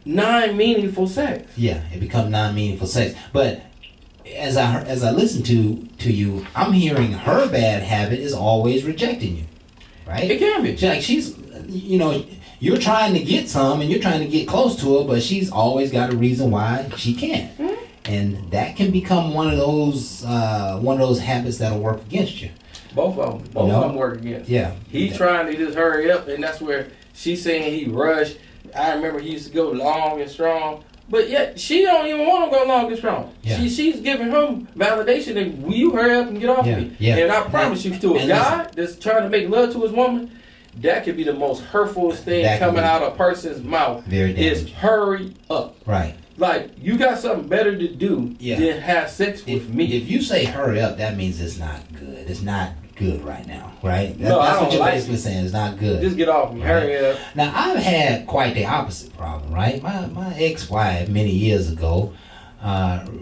non-meaningful sex. Yeah, it becomes non-meaningful sex. But as I listen to you, I'm hearing her bad habit is always rejecting you. Right? It can be. She's, you're trying to get some and you're trying to get close to her, but she's always got a reason why she can't. Mm-hmm. And that can become one of those habits that'll work against you. Both of them work against. Yeah. He's trying to just hurry up, and that's where she's saying he rushed. I remember he used to go long and strong. But yet, she don't even want to go long and strong. Yeah. She's giving him validation and will you hurry up and get off me? Yeah. And I promise you, to a guy that's trying to make love to his woman, that could be the most hurtful thing coming out of a person's mouth. Is hurry up. Right. Like, you got something better to do than have sex with me. If you say hurry up, that means it's not good. It's not good right now, right? That's what you're basically saying. It's not good. Just get off me. Right? Hurry up. Now, I've had quite the opposite problem, right? My ex-wife many years ago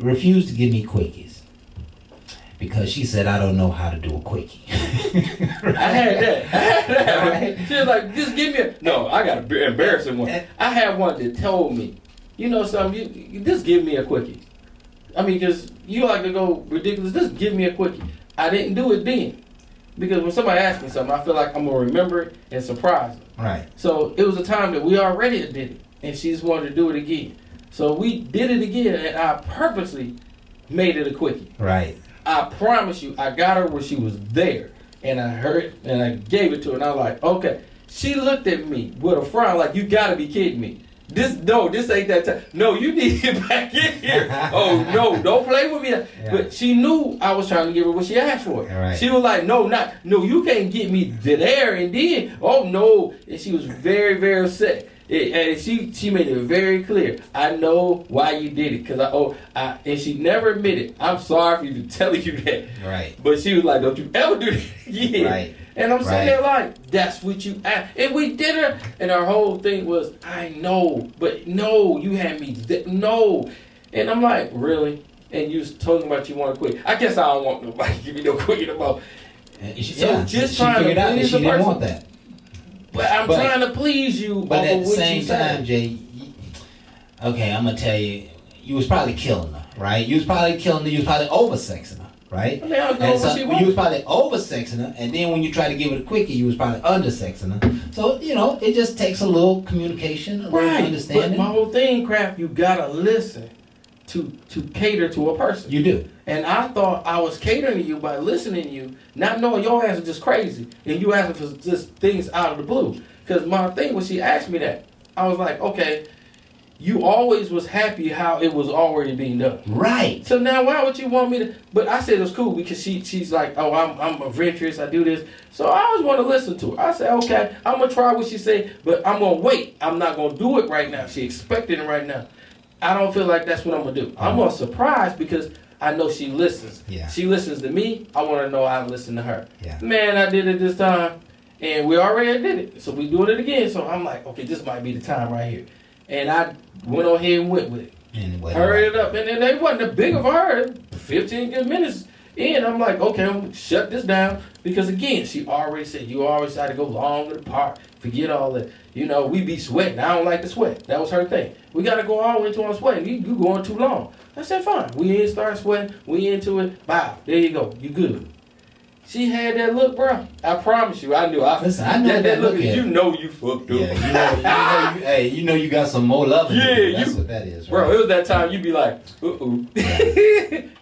refused to give me quickies because she said I don't know how to do a quickie. Right? I had that. Right? She was like, just give me No, I got an embarrassing one. I had one that told me, you know something, you just give me a quickie. I mean, because you like to go ridiculous, just give me a quickie. I didn't do it then. Because when somebody asks me something, I feel like I'm going to remember it and surprise them. Right. So it was a time that we already did it, and she just wanted to do it again. So we did it again, and I purposely made it a quickie. Right. I promise you, I got her when she was there, and I heard, and I gave it to her, and I was like, okay. She looked at me with a frown like, you got to be kidding me. This ain't that time. No, you need to get back in here. Oh, no, don't play with me. Yeah. But she knew I was trying to give her what she asked for. Right. She was like, no, you can't get me to there. And then, oh, no. And she was very, very upset. And she made it very clear. I know why you did it. And she never admitted, I'm sorry for even telling you that. Right. But she was like, don't you ever do that again. Right. And I'm sitting there like, that's what you asked. And we did her. And our whole thing was, I know, but no, you had me, no. And I'm like, really? And you was talking about you want to quit. I guess I don't want nobody to give me no quicking about. So just trying to please the person. She didn't want that. But I'm trying to please you. But at the same time, Jay, okay, I'm going to tell you, you was probably killing her, right? You was probably over-sexing her. Right? I mean, you was probably over-sexing her, and then when you try to give it a quickie, you was probably under-sexing her. So, it just takes a little communication, a little understanding. But my whole thing, Kraft, you gotta listen to cater to a person. You do. And I thought I was catering to you by listening to you, not knowing your ass is just crazy, and you asking for just things out of the blue. Because my thing was, she asked me that, I was like, okay, you always was happy how it was already being done. Right. So now why would you want me to? But I said it was cool because she's like, oh, I'm adventurous, I do this. So I always want to listen to her. I said, okay, I'm going to try what she said, but I'm going to wait. I'm not going to do it right now. She expecting it right now. I don't feel like that's what I'm going to do. I'm going to surprise because I know she listens. Yeah. She listens to me. I want to know I listen to her. Yeah. Man, I did it this time, and we already did it. So we doing it again. So I'm like, okay, this might be the time right here. And I went on here and went with it. Hurry it up. And then they wasn't a big of a hurry. 15 good minutes in, I'm like, okay, I'm going to shut this down. Because again, she already said, you always try to go long with the part. Forget all that. You know, we be sweating. I don't like to sweat. That was her thing. We got to go all the way to on sweating. You going too long. I said, fine. We in, start sweating. We into it. Bow. There you go. You good. She had that look, bro. I promise you. I knew. Listen, I know that look. You know you fucked up. Yeah, you know you got some more love. Yeah, that's what that is, right? Bro, it was that time you be like, uh-oh.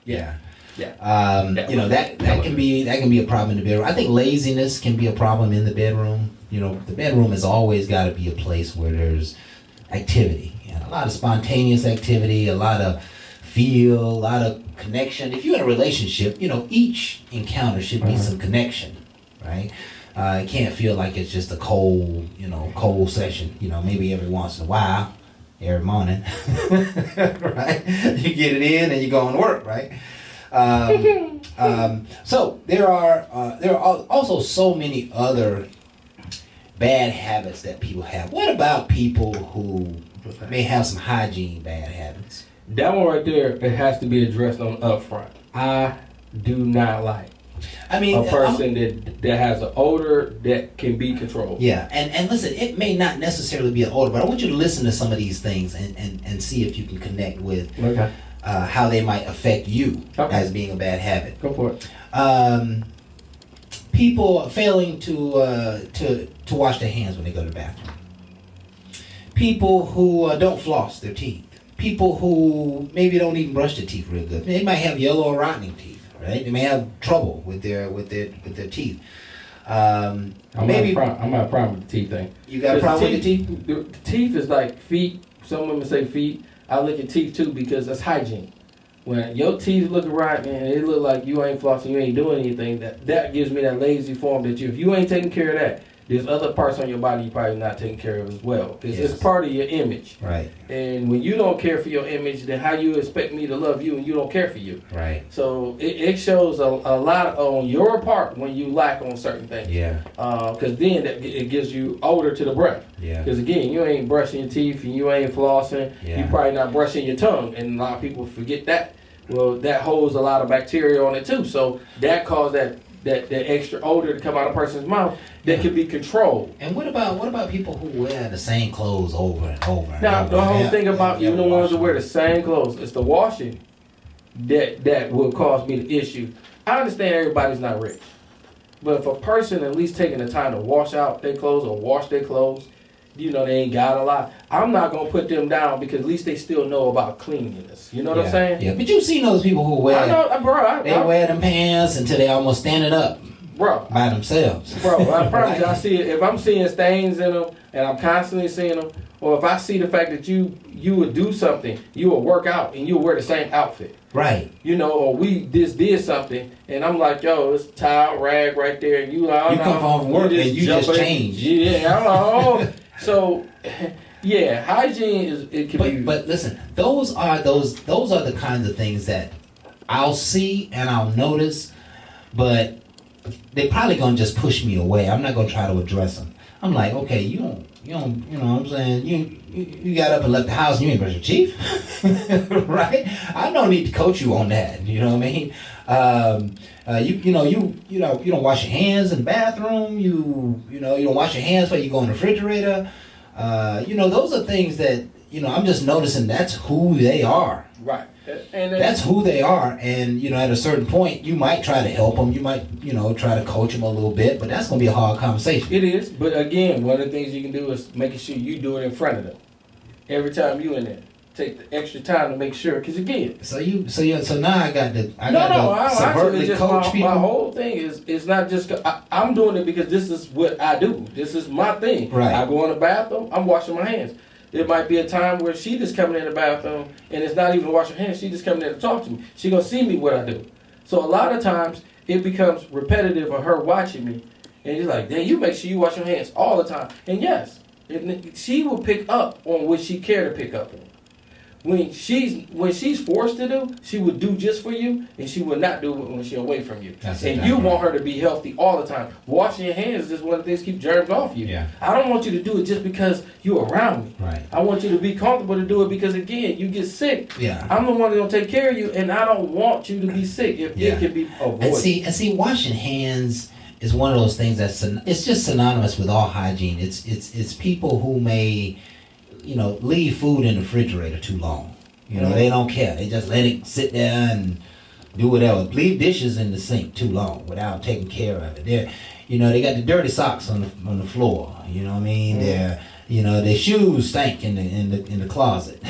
Yeah. Yeah. You know, that can be a problem in the bedroom. I think laziness can be a problem in the bedroom. You know, the bedroom has always got to be a place where there's activity, a lot of spontaneous activity, a lot of feel, a lot of connection. If you're in a relationship, you know, each encounter should be some connection, right? It can't feel like it's just a cold session. You know, maybe every once in a while, every morning, right? You get it in and you go and work, right? So there are also so many other bad habits that people have. What about people who may have some hygiene bad habits? That one right there, it has to be addressed on upfront. I do not like a person that has an odor that can be controlled. Yeah, and listen, it may not necessarily be an odor, but I want you to listen to some of these things and see if you can connect with how they might affect you as being a bad habit. Go for it. People failing to wash their hands when they go to the bathroom. People who don't floss their teeth. People who maybe don't even brush their teeth real good. They might have yellow or rotting teeth, right? They may have trouble with their teeth. I'm not a problem with the teeth thing. You got a problem with the teeth? The teeth is like feet. Some women say feet. I look at teeth too because that's hygiene. When your teeth look right, man, it look like you ain't flossing, you ain't doing anything. That gives me that lazy form that if you ain't taking care of that, there's other parts on your body you probably not taking care of as well. Because it's part of your image. Right. And when you don't care for your image, then how you expect me to love you and you don't care for you? Right. So it shows a lot on your part when you lack on certain things. Yeah. Because then it gives you odor to the breath. Yeah. Because again, you ain't brushing your teeth and you ain't flossing. Yeah. You probably not brushing your tongue. And a lot of people forget that. Well, that holds a lot of bacteria on it too. So that caused that extra odor to come out of a person's mouth that can be controlled. And what about people who wear the same clothes over and over? Now, the whole thing about even the ones who wear the same clothes, it's the washing that will cause me the issue. I understand everybody's not rich. But if a person at least taking the time to wash out their clothes or wash their clothes, you know, they ain't got a lot. I'm not going to put them down because at least they still know about cleanliness. You know what I'm saying? Yeah, but you've seen those people who wear... I know, bro. They wear them pants until they almost standing up. Bro. By themselves. Bro, I promise you, I see it. If I'm seeing stains in them and I'm constantly seeing them, or if I see the fact that you would do something, you would work out and you would wear the same outfit. Right. You know, or we just did something and I'm like, yo, it's a towel, rag right there. And you come home from work and you just change. Yeah, I don't know. So, yeah, hygiene can be. But listen, those are the kinds of things that I'll see and I'll notice, but they probably gonna just push me away. I'm not gonna try to address them. I'm like, okay, you don't, you know what I'm saying? You got up and left the house and you ain't brush your teeth, right? I don't need to coach you on that. You know what I mean? You don't wash your hands in the bathroom. You don't wash your hands before you go in the refrigerator. Those are things that I'm just noticing. That's who they are. Right. And that's who they are. And at a certain point, you might try to help them. You might try to coach them a little bit, but that's gonna be a hard conversation. It is. But again, one of the things you can do is making sure you do it in front of them every time you in there. Take the extra time to make sure, because again. So now I got to subvertly coach people. My whole thing is it's not just I'm doing it because this is what I do. This is my thing. Right. I go in the bathroom. I'm washing my hands. There might be a time where she just coming in the bathroom and it's not even washing her hands. She just coming in to talk to me. She gonna see me what I do. So a lot of times it becomes repetitive of her watching me, and she's like, "Then you make sure you wash your hands all the time." And yes, she will pick up on what she care to pick up on. when she's forced to do, she would do just for you, and she would not do it when she's away from you. And you want her to be healthy all the time. Washing your hands is just one of the things keep germs off you. Yeah. I don't want you to do it just because you're around me. Right. I want you to be comfortable to do it because, again, you get sick. Yeah. I'm the one that's going to take care of you, and I don't want you to be sick if it can be avoided. And see, washing hands is one of those things it's just synonymous with all hygiene. It's people who may, leave food in the refrigerator too long. They don't care. They just let it sit there and do whatever. Leave dishes in the sink too long without taking care of it. They got the dirty socks on the floor. You know what I mean? Their shoes stink in the closet.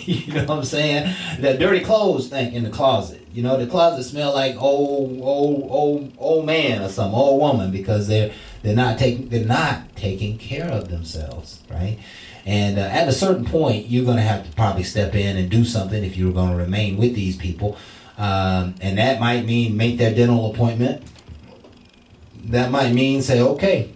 You know what I'm saying? Their dirty clothes stink in the closet. The closet smell like old man or some old woman because they're not taking care of themselves, right? And at a certain point, you're going to have to probably step in and do something if you're going to remain with these people. And that might mean make their dental appointment. That might mean say, okay,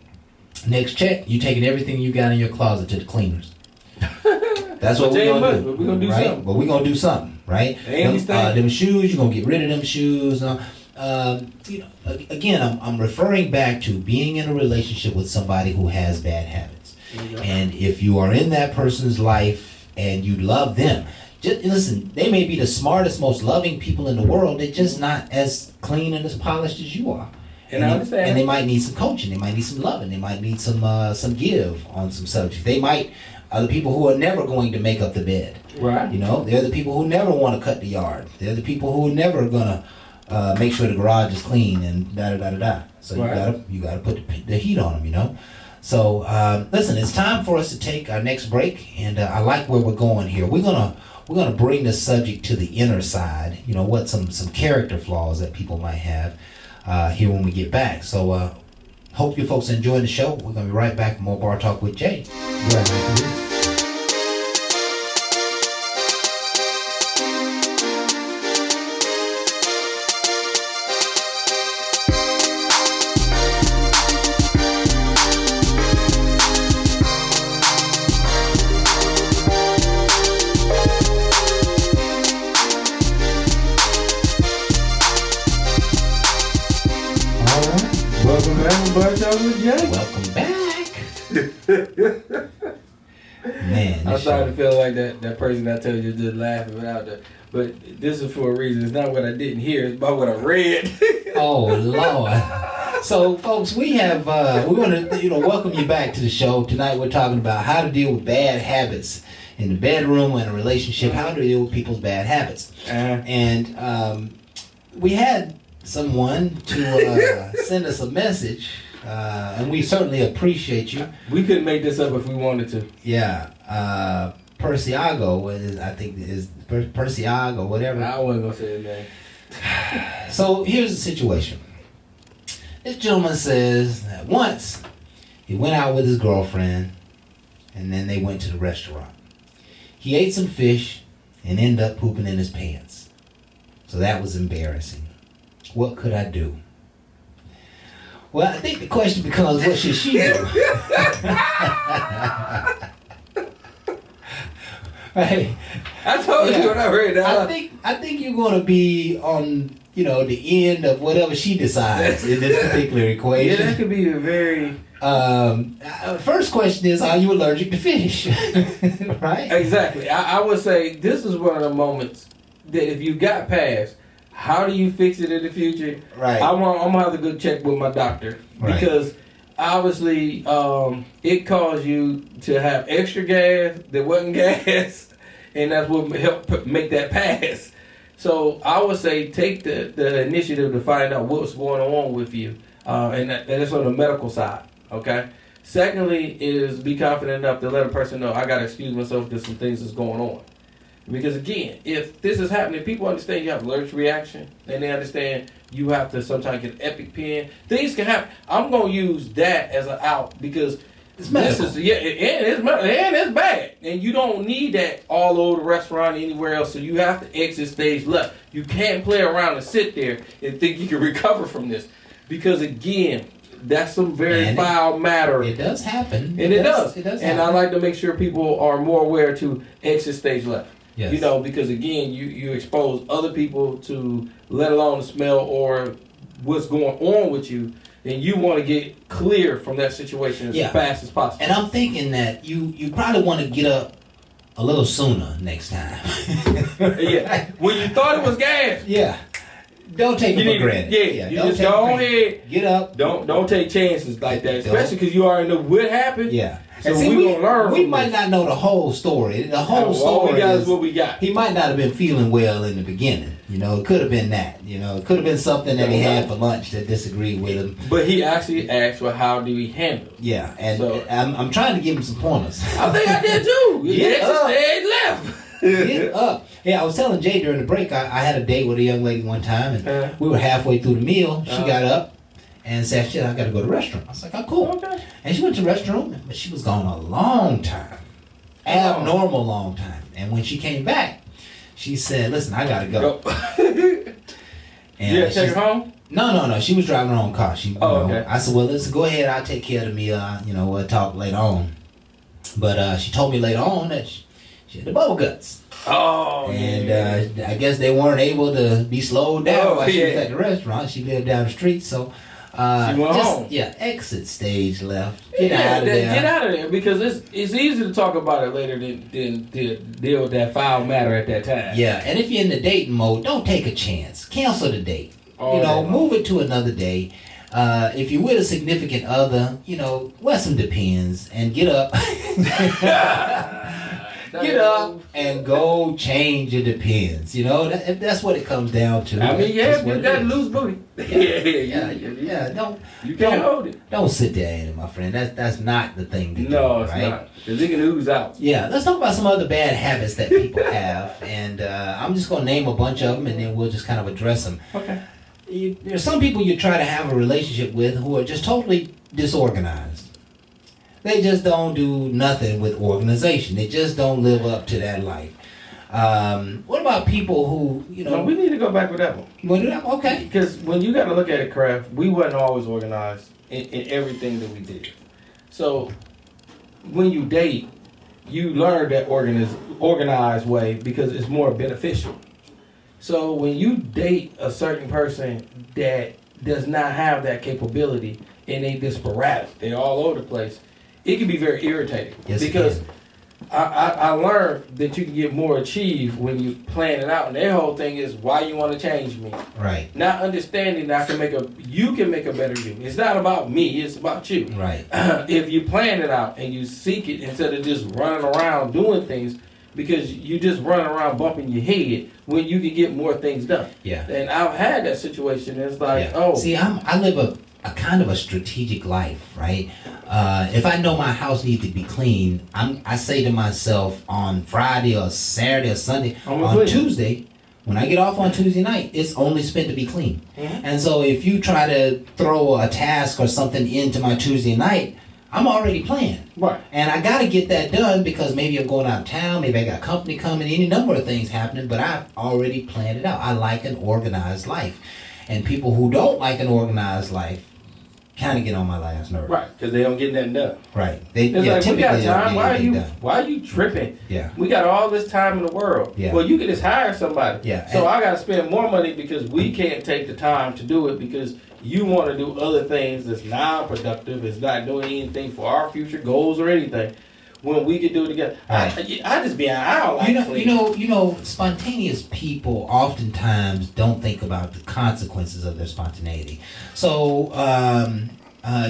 next check, you taking everything you got in your closet to the cleaners. That's what we're going to do. We're going to do right? something. But we're going to do something, right? Them shoes, you're going to get rid of them shoes. Again, I'm referring back to being in a relationship with somebody who has bad habits. And if you are in that person's life and you love them, just listen, they may be the smartest, most loving people in the world. They're just not as clean and as polished as you are. And I understand. And they might need some coaching. They might need some loving. They might need some give on some subjects. They might are the people who are never going to make up the bed. Right. They're the people who never want to cut the yard. They're the people who are never gonna make sure the garage is clean and da da da da da. So you gotta put the heat on them. So listen, it's time for us to take our next break, and I like where we're going here. We're gonna bring this subject to the inner side. What some character flaws that people might have here when we get back. So hope you folks enjoy the show. We're gonna be right back with more Bar Talk with Jay. Right after this. Welcome back. Man, I'm starting to feel like that person I told you just laughing without that. But this is for a reason. It's not what I didn't hear. It's about what I read. Oh Lord. So, folks, we have we want to welcome you back to the show tonight. We're talking about how to deal with bad habits in the bedroom or in a relationship. How to deal with people's bad habits. And we had someone to send us a message. And we certainly appreciate you. We couldn't make this up if we wanted to. Yeah. Persiago is Persiago, whatever. I wasn't going to say his name. So here's the situation. This gentleman says that once he went out with his girlfriend and then they went to the restaurant. He ate some fish and ended up pooping in his pants. So that was embarrassing. What could I do? Well, I think the question becomes, what should she do? Right. I told you when I read that. I think you're going to be on, the end of whatever she decides in this particular equation. Yeah, that could be a very... First question is, are you allergic to fish? Right? Exactly. I would say this is one of the moments that if you got past, how do you fix it in the future? Right. I'm going to have to go check with my doctor. Right. Because obviously it caused you to have extra gas that wasn't gas. And that's what helped make that pass. So I would say take the initiative to find out what's going on with you. And that's on the medical side. Okay? Secondly is be confident enough to let a person know, I got to excuse myself because some things is going on. Because again, if this is happening, people understand you have allergic reaction, and they understand you have to sometimes get an EpiPen. Things can happen. I'm gonna use that as an out because it's medical. And it's bad, and you don't need that all over the restaurant or anywhere else. So you have to exit stage left. You can't play around and sit there and think you can recover from this, because again, that's some very foul matter. It does happen, and it does. It does. And I like to make sure people are more aware to exit stage left. Yes. You know, because again, you expose other people to, let alone the smell or what's going on with you, and you want to get clear from that situation as fast as possible. And I'm thinking that you probably want to get up a little sooner next time. Yeah. When you thought it was gas. Yeah. Don't take it for granted. Yeah. You just go ahead. Get up. Don't take chances like that, especially because you already know what happened. Yeah. So we gonna learn. We might not know the whole story. The whole story. All we got is what we got. He might not have been feeling well in the beginning. You know, it could have been that. You know, it could have been something that he had for lunch that disagreed with him. But he actually asked, well, how do we handle it? Yeah, and so, I'm trying to give him some pointers. I think I did too. They left. Get up. Yeah, I was telling Jay during the break, I had a date with a young lady one time, and we were halfway through the meal. She got up and said, shit, I got to go to the restroom. I was like, oh, cool. Okay. And she went to the restroom, but she was gone a long time. Abnormal long time. And when she came back, she said, listen, I got to go. And you take her home? No. She was driving her own car. Okay. I said, well, listen, go ahead. I'll take care of the meal. We'll talk later on. But she told me later on that she had the bubble guts. Oh, and I guess they weren't able to be slowed down while she was at the restaurant. She lived down the street, so she went home. Yeah, exit stage left. Get out of there. Get out of there, because it's easy to talk about it later than deal with that foul matter at that time. Yeah, and if you're in the dating mode, don't take a chance. Cancel the date. Move it to another day. If you're with a significant other, wear some Depends and get up. Get up and go change your Depends. That's what it comes down to. I mean, you got loose booty. Yeah. You can't hold it. Don't sit there in it, my friend. That's not the thing to do. No, it's right? not. Because it can ooze out. Yeah, let's talk about some other bad habits that people have, and I'm just gonna name a bunch of them, and then we'll just kind of address them. Okay. There's some people you try to have a relationship with who are just totally disorganized. They just don't do nothing with organization. They just don't live up to that life. What about people who, No, we need to go back with that one. You want to do that? Okay. Because when you got to look at it, Kraft, we wasn't always organized in everything that we did. So when you date, you learn that organized way because it's more beneficial. So when you date a certain person that does not have that capability and they just sporadic, they're all over the place, it can be very irritating. Yes, because I learned that you can get more achieved when you plan it out. And their whole thing is why you want to change me. Right. Not understanding that you can make a better you. It's not about me, it's about you. Right. If you plan it out and you seek it instead of just running around doing things, because you just run around bumping your head when you can get more things done. Yeah. And I've had that situation. It's like, See, I live a kind of a strategic life, right? If I know my house needs to be clean, I say to myself on Friday or Saturday or Sunday, on Tuesday, when I get off on Tuesday night, it's only spent to be clean. Mm-hmm. And so if you try to throw a task or something into my Tuesday night, I'm already planned. Right. And I got to get that done because maybe I'm going out of town, maybe I got company coming, any number of things happening, but I've already planned it out. I like an organized life. And people who don't like an organized life kind of get on my last nerve. Right, because they don't get nothing done. Right. It's like, we got time. Why are you tripping? Yeah. We got all this time in the world. Yeah. Well, you can just hire somebody. Yeah. So I got to spend more money because we can't take the time to do it because you want to do other things that's non-productive. It's not doing anything for our future goals or anything. When we could do it together. Right. I just be out. Like spontaneous people oftentimes don't think about the consequences of their spontaneity. So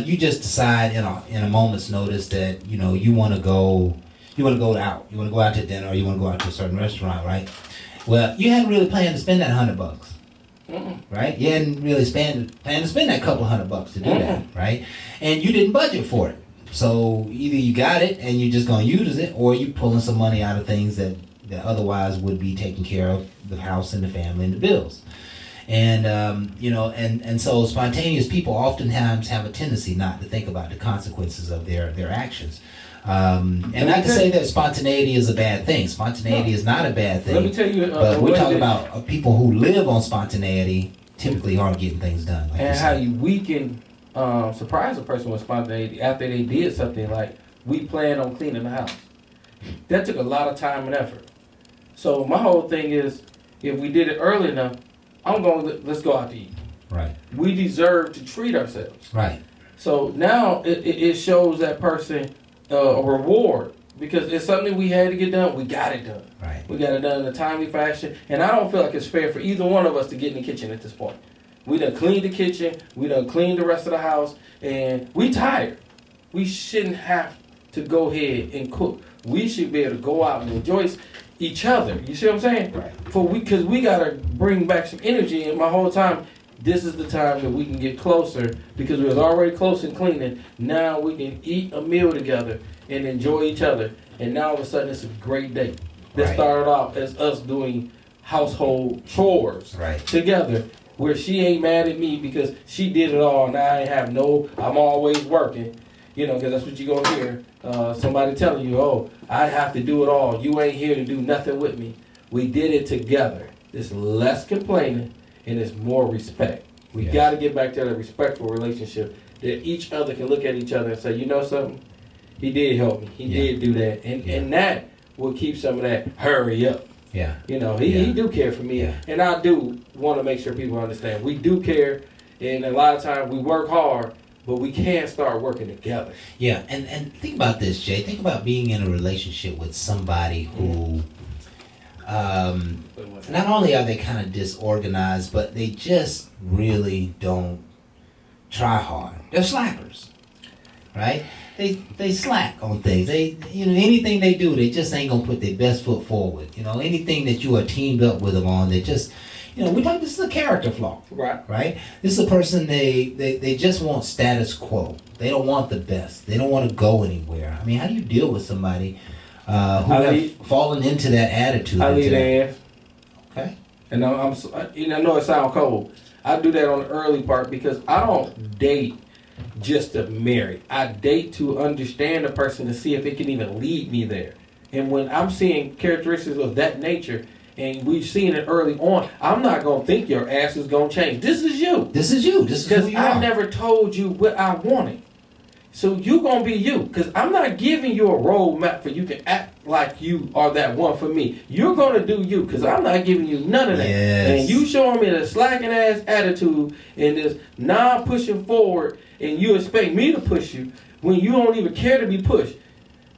you just decide in a moment's notice that you want to go out. You want to go out to dinner, or you want to go out to a certain restaurant, right? Well, you hadn't really planned to spend that $100. Right? You hadn't really planned to spend that couple $100 to do that, right? And you didn't budget for it. So either you got it and you're just going to use it, or you pulling some money out of things that otherwise would be taking care of the house and the family and the bills. And, and so spontaneous people oftentimes have a tendency not to think about the consequences of their actions. And not to say that spontaneity is a bad thing. Spontaneity is not a bad thing. Let me tell you. But we're talking about people who live on spontaneity typically aren't getting things done. Like and how you weaken, surprise a person with spontaneity after they did something like, we plan on cleaning the house. That took a lot of time and effort. So my whole thing is, if we did it early enough, let's go out to eat. Right. We deserve to treat ourselves. Right. So now it shows that person a reward because it's something we had to get done. We got it done. Right. We got it done in a timely fashion. And I don't feel like it's fair for either one of us to get in the kitchen at this point. We done cleaned the kitchen. We done cleaned the rest of the house. And we tired. We shouldn't have to go ahead and cook. We should be able to go out and enjoy each other. You see what I'm saying? Right. Because we got to bring back some energy. And my whole time, this is the time that we can get closer because we was already close and cleaning. Now we can eat a meal together and enjoy each other. And now all of a sudden it's a great day. That started off as us doing household chores together, where she ain't mad at me because she did it all and I'm always working. Because that's what you're going to hear. Somebody telling you, oh, I have to do it all. You ain't here to do nothing with me. We did it together. There's less complaining and there's more respect. We got to get back to that respectful relationship that each other can look at each other and say, you know something? He did help me. He did do that. And that will keep some of that hurry up. Yeah. He do care for me. Yeah. And I do want to make sure people understand. We do care. And a lot of times we work hard, but we can't start working together. Yeah. And think about this, Jay. Think about being in a relationship with somebody who, not only are they kind of disorganized, but they just really don't try hard. They're slackers, right? They slack on things. Anything they do, they just ain't gonna put their best foot forward. Anything that you are teamed up with them on, they just, this is a character flaw. Right? This is a person, they just want status quo. They don't want the best. They don't want to go anywhere. I mean, how do you deal with somebody who have fallen into that attitude? I leave their ass. Okay. And I know it sounds cold. I do that on the early part because I don't date just to marry. I date to understand a person to see if it can even lead me there. And when I'm seeing characteristics of that nature, and we've seen it early on, I'm not going to think your ass is going to change. This is you. This is you. This is who you are. Because I never told you what I wanted. So you going to be you. Because I'm not giving you a roadmap for you to act like you are that one for me. You're going to do you because I'm not giving you none of that. Yes. And you showing me the slacking ass attitude and this non-pushing forward and you expect me to push you when you don't even care to be pushed.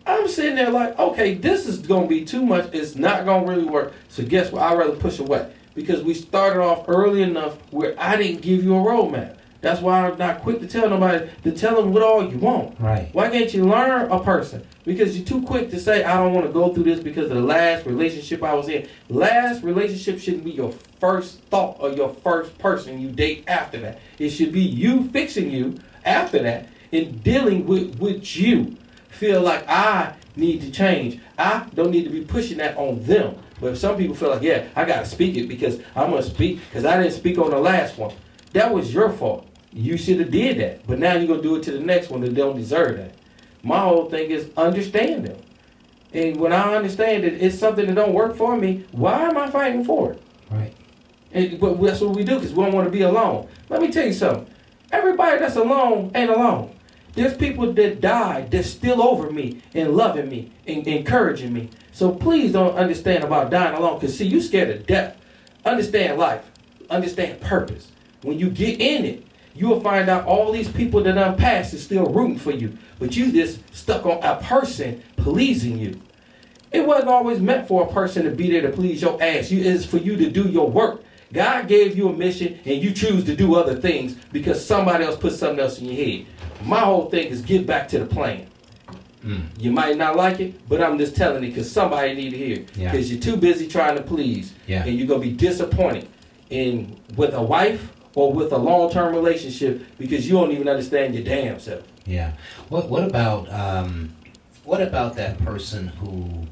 I'm sitting there like, okay, this is going to be too much. It's not going to really work. So guess what? I'd rather push away. Because we started off early enough where I didn't give you a roadmap. That's why I'm not quick to tell nobody to tell them what all you want. Right. Why can't you learn a person? Because you're too quick to say, I don't want to go through this because of the last relationship I was in. Last relationship shouldn't be your first thought or your first person you date after that. It should be you fixing you after that and dealing with you. Feel like I need to change. I don't need to be pushing that on them. But some people feel like, yeah, I got to speak it because I'm going to speak because I didn't speak on the last one. That was your fault. You should have did that. But now you're going to do it to the next one that don't deserve that. My whole thing is understand them. And when I understand that it's something that don't work for me, why am I fighting for it? Right. But that's what we do because we don't want to be alone. Let me tell you something. Everybody that's alone ain't alone. There's people that died that's still over me and loving me and encouraging me. So please don't understand about dying alone because, see, you scared of death. Understand life. Understand purpose. When you get in it, you will find out all these people that done passed is still rooting for you. But you just stuck on a person pleasing you. It wasn't always meant for a person to be there to please your ass. It's for you to do your work. God gave you a mission and you choose to do other things because somebody else put something else in your head. My whole thing is get back to the plan. You might not like it, but I'm just telling it because somebody need to hear it. Because you're too busy trying to please. And you're going to be disappointed with a wife or with a long-term relationship because you don't even understand your damn self. Yeah. What about that person who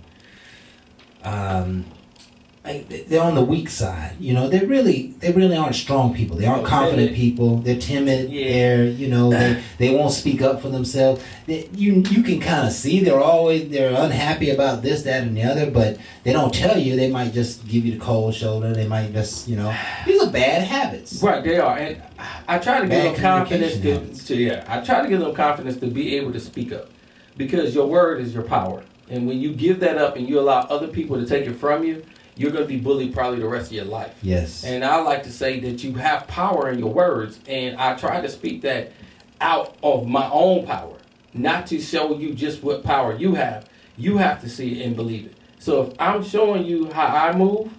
they're on the weak side? They really aren't strong people. They aren't confident people. They're timid. They won't speak up for themselves. You can kind of see they're unhappy about this, that, and the other, but they don't tell you. They might just give you the cold shoulder. They might just, these are bad habits. Right, they are. And I try to give them confidence I try to give them confidence to be able to speak up because your word is your power. And when you give that up and you allow other people to take it from you, you're going to be bullied probably the rest of your life. Yes. And I like to say that you have power in your words, and I try to speak that out of my own power, not to show you just what power you have. You have to see it and believe it. So if I'm showing you how I move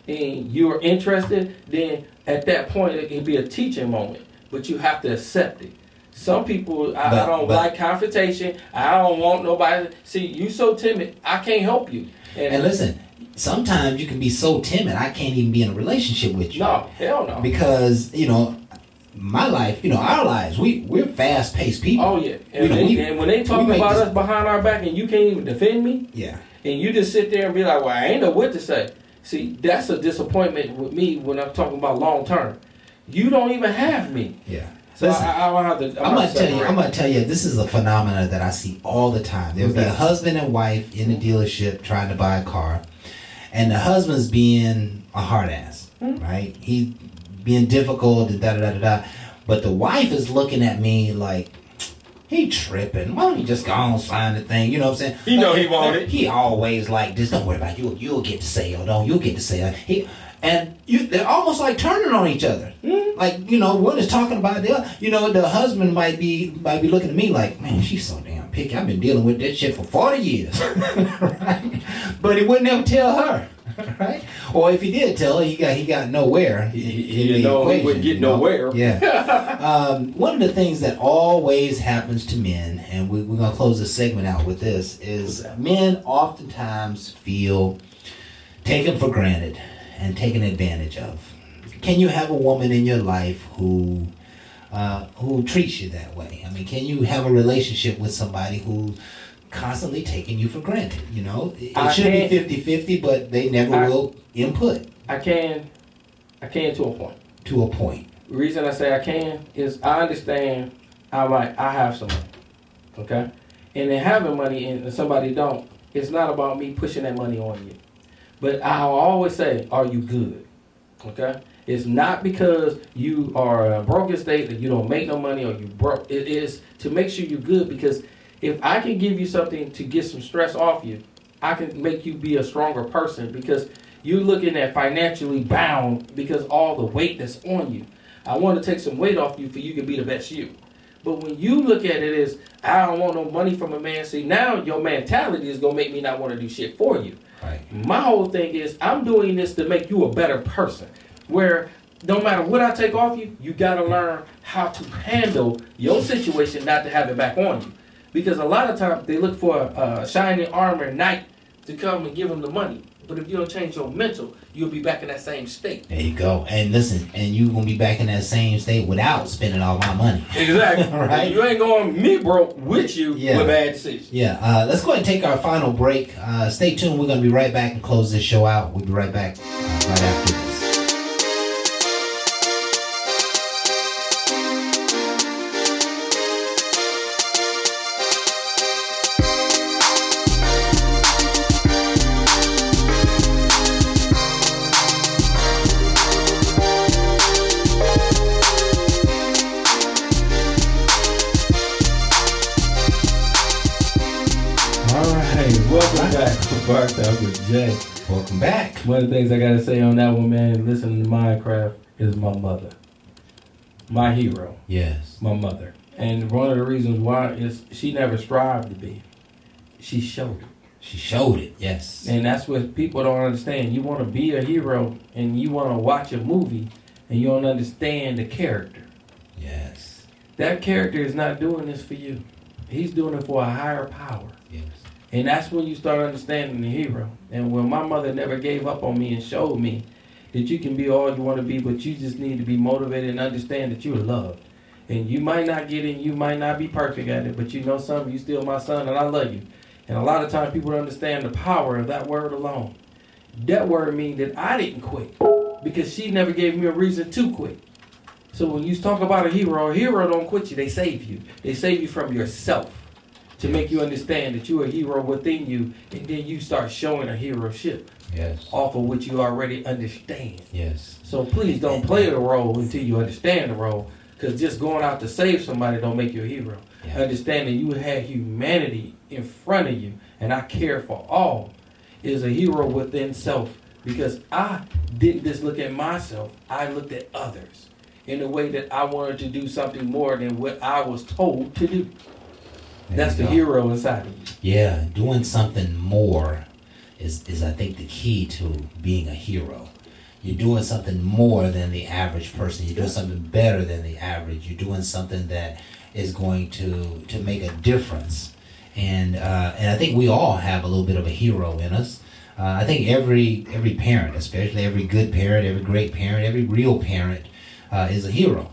and you're interested, then at that point it can be a teaching moment, but you have to accept it. Some people, I don't like confrontation. I don't want nobody. See, you so timid, I can't help you. And listen, sometimes you can be so timid, I can't even be in a relationship with you. No, hell no. Because, my life, our lives, we're fast-paced people. Oh, yeah. And when they talk about us behind our back and you can't even defend me, yeah, and you just sit there and be like, well, I ain't know what to say. See, that's a disappointment with me when I'm talking about long term. You don't even have me. Yeah. So listen, I don't have to. I'm gonna tell you, this is a phenomenon that I see all the time. There'll be a husband and wife in the dealership trying to buy a car, and the husband's being a hard ass, right? He's being difficult and da da da da. But the wife is looking at me like, he tripping. Why don't you just go on sign the thing? You know what I'm saying? He know he want it. He always like this. Don't worry about it. You'll get the sale. You'll get the sale. They're almost like turning on each other. Like, one is talking about the other. The husband might be looking at me like, man, she's so damn picky. I've been dealing with that shit for 40 years. Right? But he would never tell her. Right? Or if he did tell her, he got nowhere. He would get nowhere. Yeah. One of the things that always happens to men, and we're going to close this segment out with this, is men oftentimes feel taken for granted and taken advantage of. Can you have a woman in your life who treats you that way? I mean, can you have a relationship with somebody who's constantly taking you for granted? It should be 50-50, but they never will input. I can to a point. To a point. The reason I say I can is I understand I have some money, okay? And then having money and somebody don't, it's not about me pushing that money on you. But I'll always say, are you good? Okay? It's not because you are a broken state that you don't make no money or you broke. It is to make sure you're good, because if I can give you something to get some stress off you, I can make you be a stronger person, because you're looking at financially bound because all the weight that's on you. I want to take some weight off you for you can be the best you. But when you look at it as, I don't want no money from a man, see, now your mentality is going to make me not want to do shit for you. Right. My whole thing is, I'm doing this to make you a better person, where no matter what I take off you, you got to learn how to handle your situation, not to have it back on you. Because a lot of times they look for a shining armor knight to come and give them the money. But if you don't change your mental, you'll be back in that same state. There you go. And listen, and you're going to be back in that same state without spending all my money. Exactly. Right? You ain't going me broke with you with bad decisions. Yeah. Let's go ahead and take our final break. Stay tuned. We're going to be right back and close this show out. We'll be right back right after this. Welcome back to Barked Out with Jay. Welcome back. One of the things I gotta say on that one, man, listening to Minecraft, is my mother. My hero. Yes. My mother. And one of the reasons why is she never strived to be. She showed it. She showed it, yes. And that's what people don't understand. You want to be a hero and you want to watch a movie and you don't understand the character. Yes. That character is not doing this for you. He's doing it for a higher power. Yes. And that's when you start understanding the hero. And when my mother never gave up on me and showed me that you can be all you want to be, but you just need to be motivated and understand that you're loved. And you might not get it, you might not be perfect at it, but you know something, you still my son and I love you. And a lot of times people don't understand the power of that word alone. That word means that I didn't quit because she never gave me a reason to quit. So when you talk about a hero don't quit you, they save you. They save you from yourself. To make you understand that you're a hero within you, and then you start showing a heroship off of what you already understand. Yes. So please don't play the role until you understand the role, because just going out to save somebody don't make you a hero. Yeah. Understand that you had humanity in front of you, and I care for all, is a hero within self because I didn't just look at myself, I looked at others in a way that I wanted to do something more than what I was told to do. That's the hero inside of you. Yeah, doing something more is I think the key to being a hero. You're doing something more than the average person. You're doing something better than the average. You're doing something that is going to make a difference. And I think we all have a little bit of a hero in us. I think every parent, especially every good parent, every great parent, every real parent is a hero.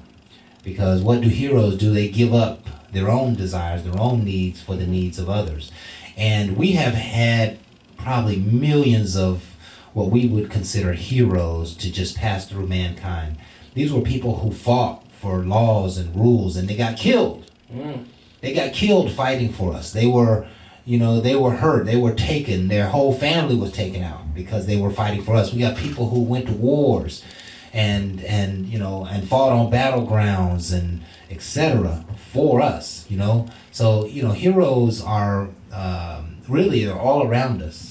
Because what do heroes do? They give up their own desires, their own needs for the needs of others. And we have had probably millions of what we would consider heroes to just pass through mankind. These were people who fought for laws and rules, and they got killed. They got killed fighting for us. They were hurt. They were taken. Their whole family was taken out because they were fighting for us. We got people who went to wars and fought on battlegrounds and etc. for us. So heroes are really, they're all around us.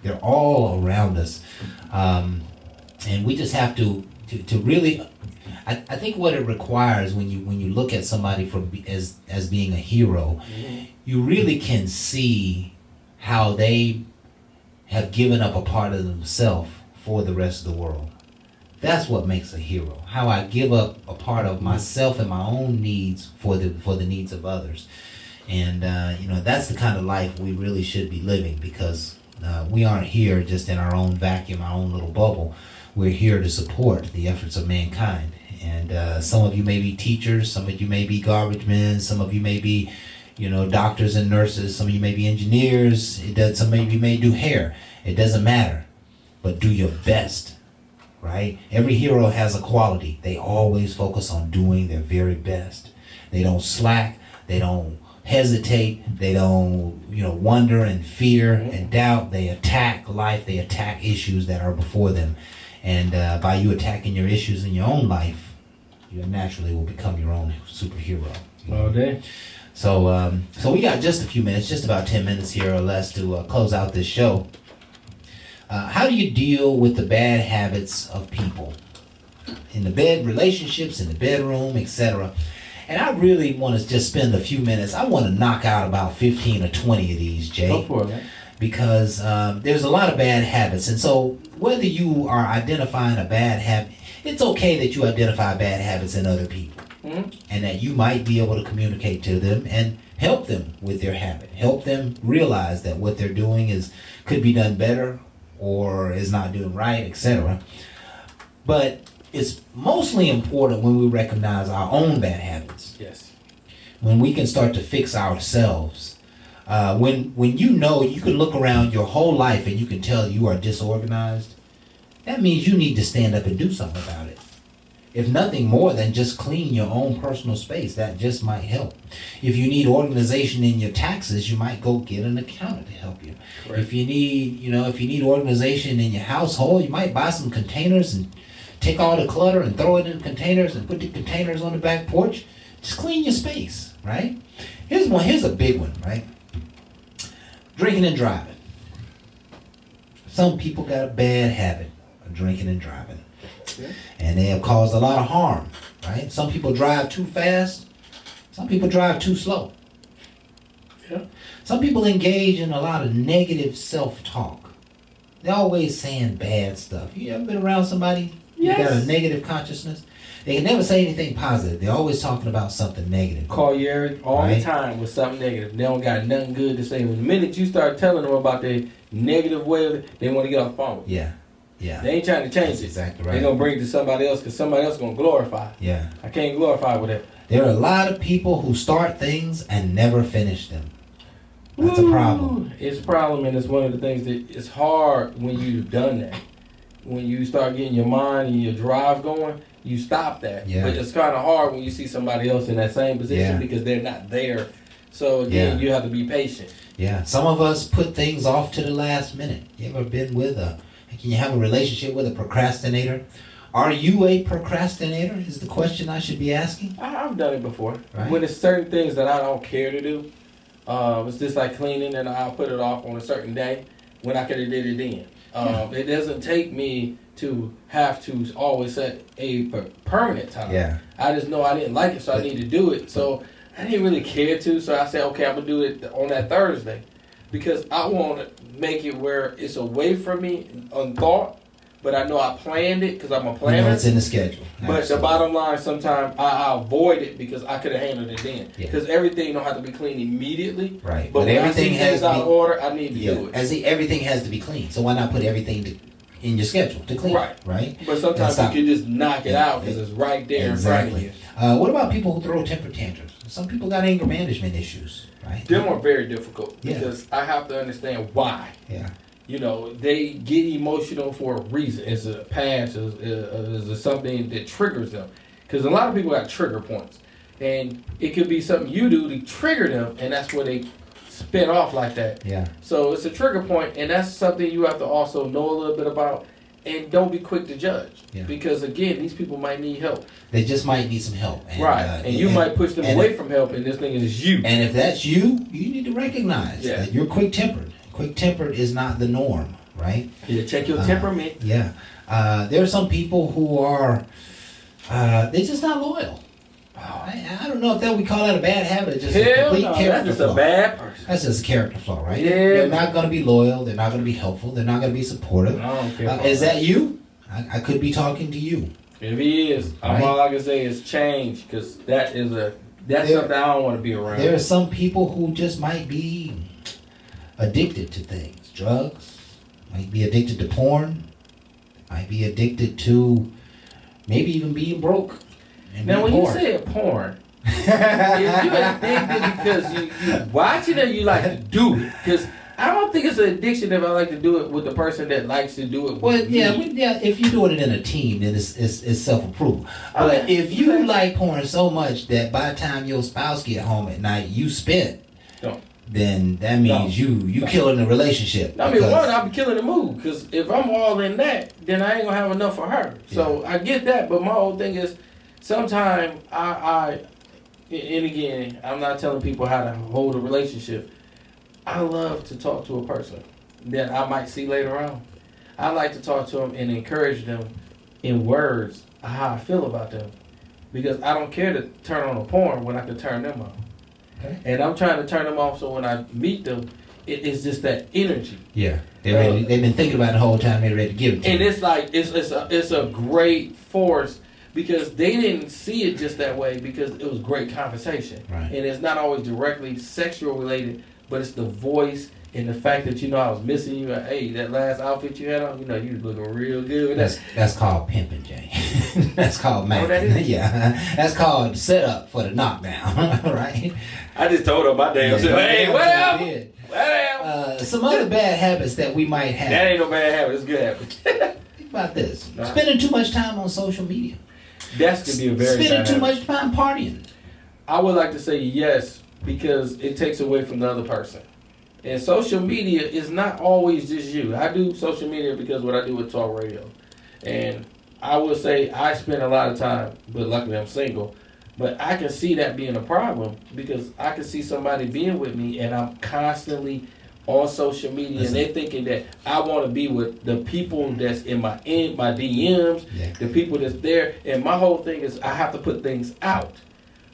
They're all around us, and we just have to really. I think what it requires when you look at somebody as being a hero, you really can see how they have given up a part of themselves for the rest of the world. That's what makes a hero. How I give up a part of myself and my own needs for the needs of others, and that's the kind of life we really should be living, because we aren't here just in our own vacuum, our own little bubble. We're here to support the efforts of mankind. And some of you may be teachers, some of you may be garbage men, some of you may be, doctors and nurses, some of you may be engineers, some of you may do hair. It doesn't matter, but do your best, right? Every hero has a quality. They always focus on doing their very best. They don't slack, they don't hesitate, they don't, wonder and fear and doubt. They attack life, they attack issues that are before them. And by you attacking your issues in your own life, you naturally will become your own superhero. All day. So we got just a few minutes, just about 10 minutes here or less to close out this show. How do you deal with the bad habits of people? In the bed, relationships, in the bedroom, etc. And I really want to just spend a few minutes. I want to knock out about 15 or 20 of these, Jay. Go for it, man. Because there's a lot of bad habits. And so whether you are identifying a bad habit, it's okay that you identify bad habits in other people. And that you might be able to communicate to them and help them with their habit. Help them realize that what they're doing could be done better or is not doing right, etc. But it's mostly important when we recognize our own bad habits. Yes. When we can start to fix ourselves. When you can look around your whole life and you can tell you are disorganized, that means you need to stand up and do something about it. If nothing more than just clean your own personal space, that just might help. If you need organization in your taxes, you might go get an accountant to help you. Correct. If you need organization in your household, you might buy some containers and take all the clutter and throw it in containers and put the containers on the back porch. Just clean your space, right? Here's a big one, right? Drinking and driving. Some people got a bad habit of drinking and driving. Yeah. And they have caused a lot of harm, right? Some people drive too fast. Some people drive too slow. Yeah. Some people engage in a lot of negative self-talk. They're always saying bad stuff. You ever been around somebody who got a negative consciousness? They can never say anything positive. They're always talking about something negative. Call you Eric all the time with something negative. They don't got nothing good to say. When the minute you start telling them about their negative way of it, they want to get off the phone. Yeah. Yeah. They ain't trying to change it. Exactly right. They're going to bring it to somebody else because somebody else is going to glorify. Yeah. I can't glorify with that. There are a lot of people who start things and never finish them. That's a problem. It's a problem, and it's one of the things that it's hard when you've done that. When you start getting your mind and your drive going, you stop that. Yeah. But it's kind of hard when you see somebody else in that same position because they're not there. So again, you have to be patient. Yeah. Some of us put things off to the last minute. You ever been can you have a relationship with a procrastinator? Are you a procrastinator is the question I should be asking. I've done it before. Right. When it's certain things that I don't care to do, it's just like cleaning, and I'll put it off on a certain day when I could have did it then. It doesn't take me to have to always set a permanent time. Yeah. I just know I didn't like it, so I need to do it. So I didn't really care to. So I said, okay, I'm gonna do it on that Thursday, because I want to make it where it's away from me on thought. But I know I planned it because I'm a planner. You know, it's in the schedule. But the bottom line, sometimes I avoid it because I could have handled it then. Because everything don't have to be clean immediately. Right. But when everything I see things out of order, I need to do it. Everything has to be clean. So why not put everything in your schedule to clean? Right. But sometimes you can just knock it out because it's right there in front of you. What about people who throw temper tantrums? Some people got anger management issues, right? Them are very difficult because I have to understand why. Yeah. You know, they get emotional for a reason. It's a past, it's something that triggers them. Because a lot of people got trigger points. And it could be something you do to trigger them, and that's where they spin off like that. Yeah. So it's a trigger point, and that's something you have to also know a little bit about, and don't be quick to judge. Yeah. Because, again, these people might need help. They just might need some help. And, and you might push them away from help, and this thing is you. And if that's you, you need to recognize that you're quick-tempered. Quick-tempered is not the norm, right? Yeah, check your temperament. Yeah. There are some people who are, they're just not loyal. I don't know if we call that a bad habit. Just a complete character that's just flaw. A bad person. That's just a character flaw, right? Yeah. They're not going to be loyal. They're not going to be helpful. They're not going to be supportive. I don't care. Is that you? I could be talking to you. If he is, all I can say is change, because that's something I don't want to be around. There are some people who just might be addicted to things. Drugs. Might be addicted to porn. Might be addicted to maybe even being broke. Now, when you say porn, is you addicted because you watch it or you like to do it? Because I don't think it's an addiction if I like to do it with the person that likes to do it with me. If you're doing it in a team, then it's self-approval. But if you like porn so much that by the time your spouse get home at night, you spent, then that means you killing the relationship. I mean, I'm killing the mood, because if I'm all in that, then I ain't going to have enough for her. So I get that, but my whole thing is, sometimes and again, I'm not telling people how to hold a relationship. I love to talk to a person that I might see later on. I like to talk to them and encourage them in words how I feel about them. Because I don't care to turn on a porn when I can turn them off. Okay. And I'm trying to turn them off so when I meet them, it's just that energy. Yeah. They've been thinking about it the whole time. They're ready to give it to and you. It's like, it's a great force. Because they didn't see it just that way, because it was great conversation. Right. And it's not always directly sexual related, but it's the voice and the fact that, I was missing you. Hey, that last outfit you had on, you was looking real good. That's called pimping, Jay. That's called macking. Oh, that is? Yeah. That's called setup for the knockdown, right? I just told her my damn self, hey, whatever. Some other bad habits that we might have. That ain't no bad habit. It's good habit. Think about this. Spending too much time on social media. That's going to be a very Spending bad too habit. much time partying. I would like to say yes, because it takes away from the other person. And social media is not always just you. I do social media because what I do with talk radio. And I would say I spend a lot of time, but luckily I'm single. But I can see that being a problem, because I can see somebody being with me and I'm constantly on social media, and they're thinking that I want to be with the people that's in my DMs, the people that's there. And my whole thing is I have to put things out,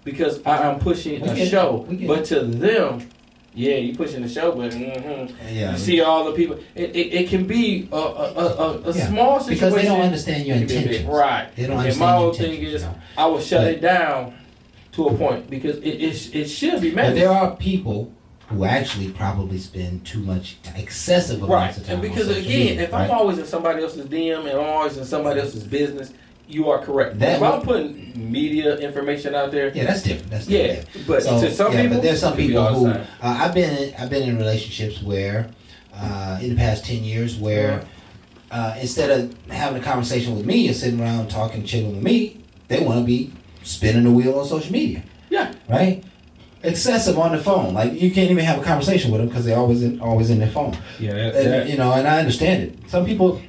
because I'm pushing a show. But to them, you pushing the show, but you see all the people. It can be a small situation. Because they don't understand your intentions. Right. They don't understand. And my whole thing is I will shut it down to a point, because it should be managed. But there are people who actually probably spend too much, excessive amounts of time. And because on social again, media, if I'm always in somebody else's DM and I'm always in somebody else's business, you are correct. If I'm putting media information out there, that's different. But to some people, but there's some people who I've been in relationships where in the past 10 years where instead of having a conversation with me and sitting around talking, chilling with me, they want to be spinning the wheel on social media. Yeah. Right. Excessive on the phone, like you can't even have a conversation with them because they're always in their phone. And I understand it. Some people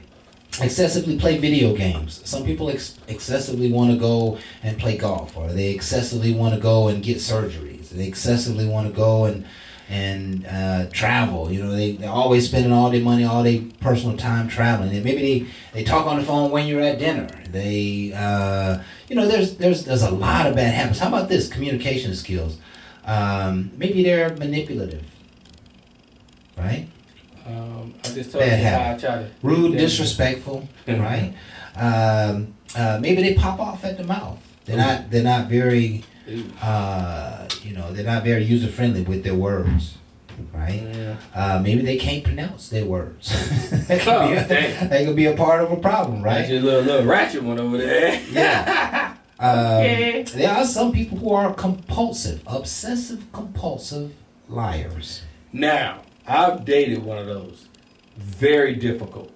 excessively play video games. Some people excessively want to go and play golf, or they excessively want to go and get surgeries. They excessively want to go and and travel. You know, they're always spending all their money, all their personal time traveling. And maybe they talk on the phone when you're at dinner. They, there's a lot of bad habits. How about this? Communication skills. Maybe they're manipulative, right? I just told you how I try to... Rude, disrespectful, right? Maybe they pop off at the mouth. They're not very... they're not very user friendly with their words, right? Yeah. Maybe they can't pronounce their words. that could be a part of a problem, right? That's your little ratchet one over there. Yeah. There are some people who are obsessive compulsive liars. Now, I've dated one of those. Very difficult.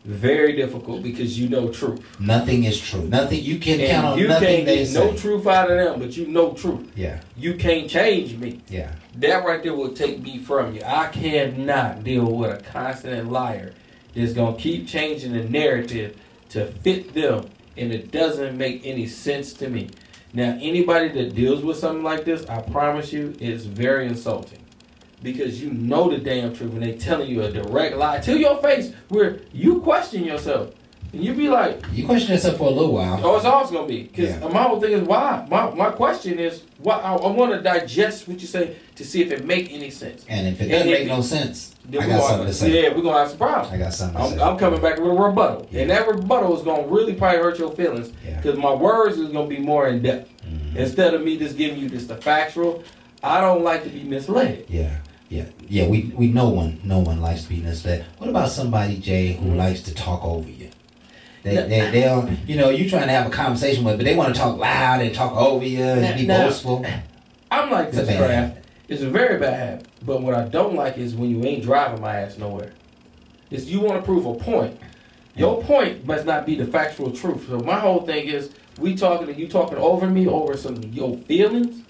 Very difficult because you know truth. Nothing is true. Nothing you can count on. Nothing they say. You can't get no truth out of them, but you know truth. Yeah. You can't change me. Yeah. That right there will take me from you. I cannot deal with a constant liar that's gonna keep changing the narrative to fit them, and it doesn't make any sense to me. Now, anybody that deals with something like this, I promise you, it's very insulting. Because you know the damn truth when they telling you a direct lie to your face where you question yourself. And you be like... You question yourself for a little while. Oh, it's always going to be. Because my whole thing is why? My question is, why? I want to digest what you say to see if it make any sense. And if it doesn't make no sense, I got something to say. Yeah, we're going to have some problems. I got something to say. I'm coming back with a rebuttal. Yeah. And that rebuttal is going to really probably hurt your feelings. Because my words is going to be more in depth. Mm-hmm. Instead of me just giving you just the factual, I don't like to be misled. Yeah. We no one likes to be misled. What about somebody, Jay, who likes to talk over you? They don't, you trying to have a conversation with, but they want to talk loud and talk over you and be boastful. I'm like this, Craft. It's a very bad habit. But what I don't like is when you ain't driving my ass nowhere. It's you want to prove a point. Your point must not be the factual truth. So my whole thing is we talking and you talking over me over some of your feelings.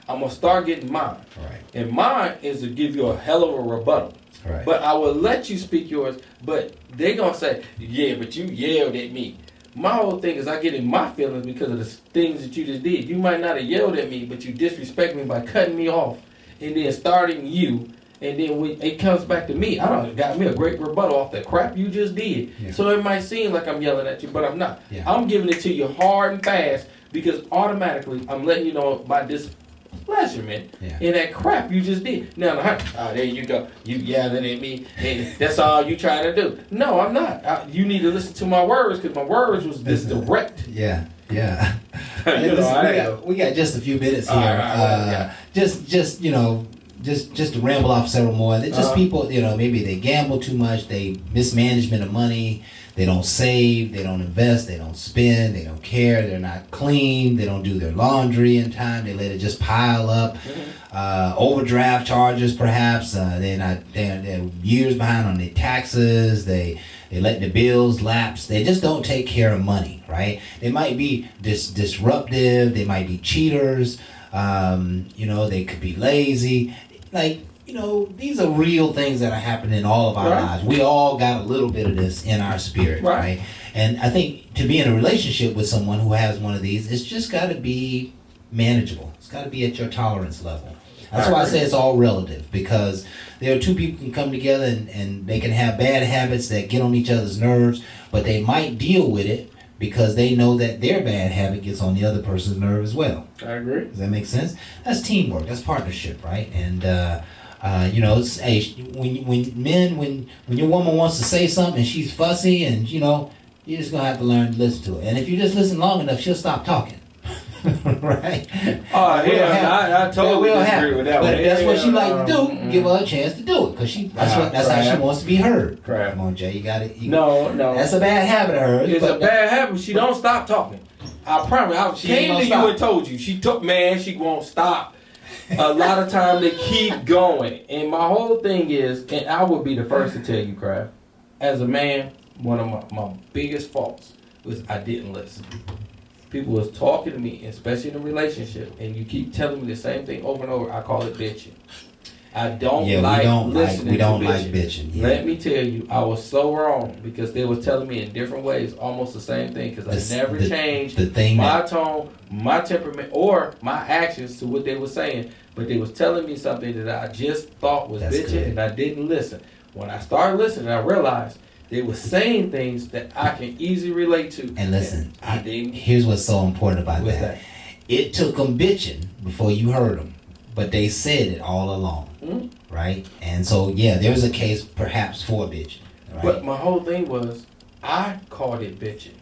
I'm going to start getting mine. Right. And mine is to give you a hell of a rebuttal. Right. But I will let you speak yours, but they going to say, yeah, but you yelled at me. My whole thing is I get in my feelings because of the things that you just did. You might not have yelled at me, but you disrespect me by cutting me off and then starting you. And then when it comes back to me, I don't got me a great rebuttal off the crap you just did. Yeah. So it might seem like I'm yelling at you, but I'm not. Yeah. I'm giving it to you hard and fast because automatically I'm letting you know by this pleasurement in that crap you just did. Now, there you go. You yelling at me, and that's all you trying to do. No, I'm not. You need to listen to my words because my words was this direct. Yeah. We got just a few minutes here. Just to ramble off several more. They're just people, maybe they gamble too much, they mismanagement of money, they don't save, they don't invest, they don't spend, they don't care, they're not clean, they don't do their laundry in time, they let it just pile up. Overdraft charges perhaps, they're years behind on their taxes, they let the bills lapse, they just don't take care of money, right? They might be disruptive, they might be cheaters, they could be lazy. These are real things that are happening in all of our lives. We all got a little bit of this in our spirit, right? And I think to be in a relationship with someone who has one of these, it's just got to be manageable. It's got to be at your tolerance level. That's why I say it's all relative, because there are two people who can come together and they can have bad habits that get on each other's nerves, but they might deal with it because they know that their bad habit gets on the other person's nerve as well. I agree. Does that make sense? That's teamwork. That's partnership, right? And when your woman wants to say something and she's fussy, and you're just gonna have to learn to listen to it. And if you just listen long enough, she'll stop talking. Right? Oh yeah, I totally disagree with that. But that's what she like to do. Give her a chance to do it, because that's how she wants to be heard. Crap. Come on, Jay, you got it. No. That's a bad habit of hers. It's a bad habit. She don't stop talking. I promise. She came to you and told you. She won't stop. A lot of time they keep going. And my whole thing is, and I would be the first to tell you, Kraft, as a man, one of my biggest faults was I didn't listen. People was talking to me, especially in a relationship, and you keep telling me the same thing over and over. I call it bitching. I don't like listening. We don't like bitching. Yeah. Let me tell you, I was so wrong, because they was telling me in different ways almost the same thing, because I never changed my tone, my temperament, or my actions to what they were saying. but they was telling me something that I just thought was That's bitching, good. and I didn't listen. When I started listening, I realized they were saying things that I can easily relate to. And listen, I didn't. here's what's so important about What's that. It took them bitching before you heard them, but they said it all along, right? And so, yeah, there's a case perhaps for bitching, right? But my whole thing was, I called it bitching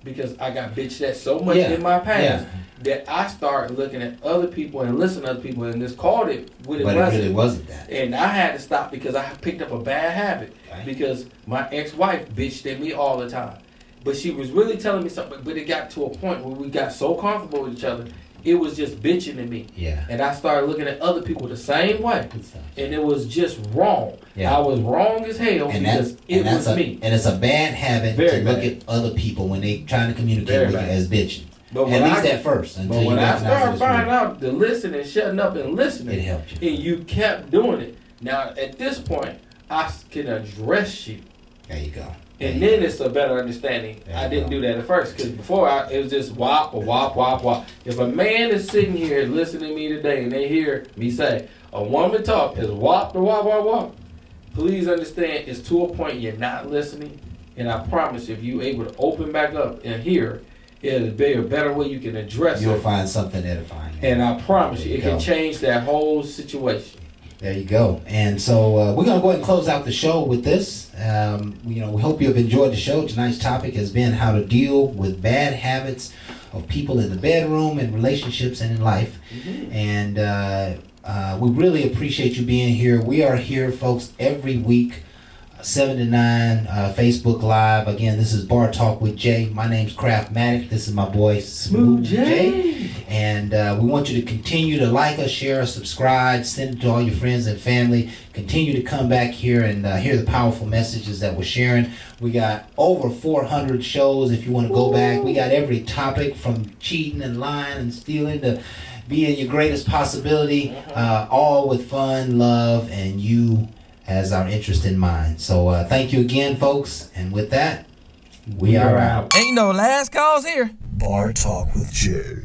because I got bitched at so much in my past that I started looking at other people and listening to other people and just called it what it But wasn't. it really wasn't that. And I had to stop because I picked up a bad habit Right. because my ex-wife bitched at me all the time. But she was really telling me something, but it got to a point where we got so comfortable with each other, it was just bitching at me. Yeah. And I started looking at other people the same way. And it was just wrong. Yeah. I was wrong as hell because it was me. And it's a bad habit Very to look bad. at other people when they trying to communicate Very with bad. you as bitching. But At least at first, until But you when I recognize started it's finding real. out to listen and shutting up and listening, It helped you. and you kept doing it. Now, at this point, I can address you. There you go. And then it's a better understanding. There I you didn't go. do that at first because before it was just wop or wop, wop, wop. If a man is sitting here listening to me today and they hear me say a woman talk is wop or wop, wop, wop, please understand it's to a point you're not listening. And I promise if you're able to open back up and hear, it'll be a better way you can address You'll it. find something edifying. And I promise There you, you it can go. change that whole situation. There you go. And so we're going to go ahead and close out the show with this. We hope you have enjoyed the show. Tonight's topic has been how to deal with bad habits of people in the bedroom, in relationships, and in life. And we really appreciate you being here. We are here, folks, every week, 7 to 9, Facebook Live. Again, this is Bar Talk with Jay. My name's Craftmatic. This is my boy, Smooth Jay. And we want you to continue to like us, share us, subscribe, send it to all your friends and family. Continue to come back here and hear the powerful messages that we're sharing. We got over 400 shows if you want to go back. We got every topic from cheating and lying and stealing to being your greatest possibility, all with fun, love, and you as our interest in mind. So thank you again, folks. And with that, we are out. Ain't no last calls here. Bar Talk with Jay.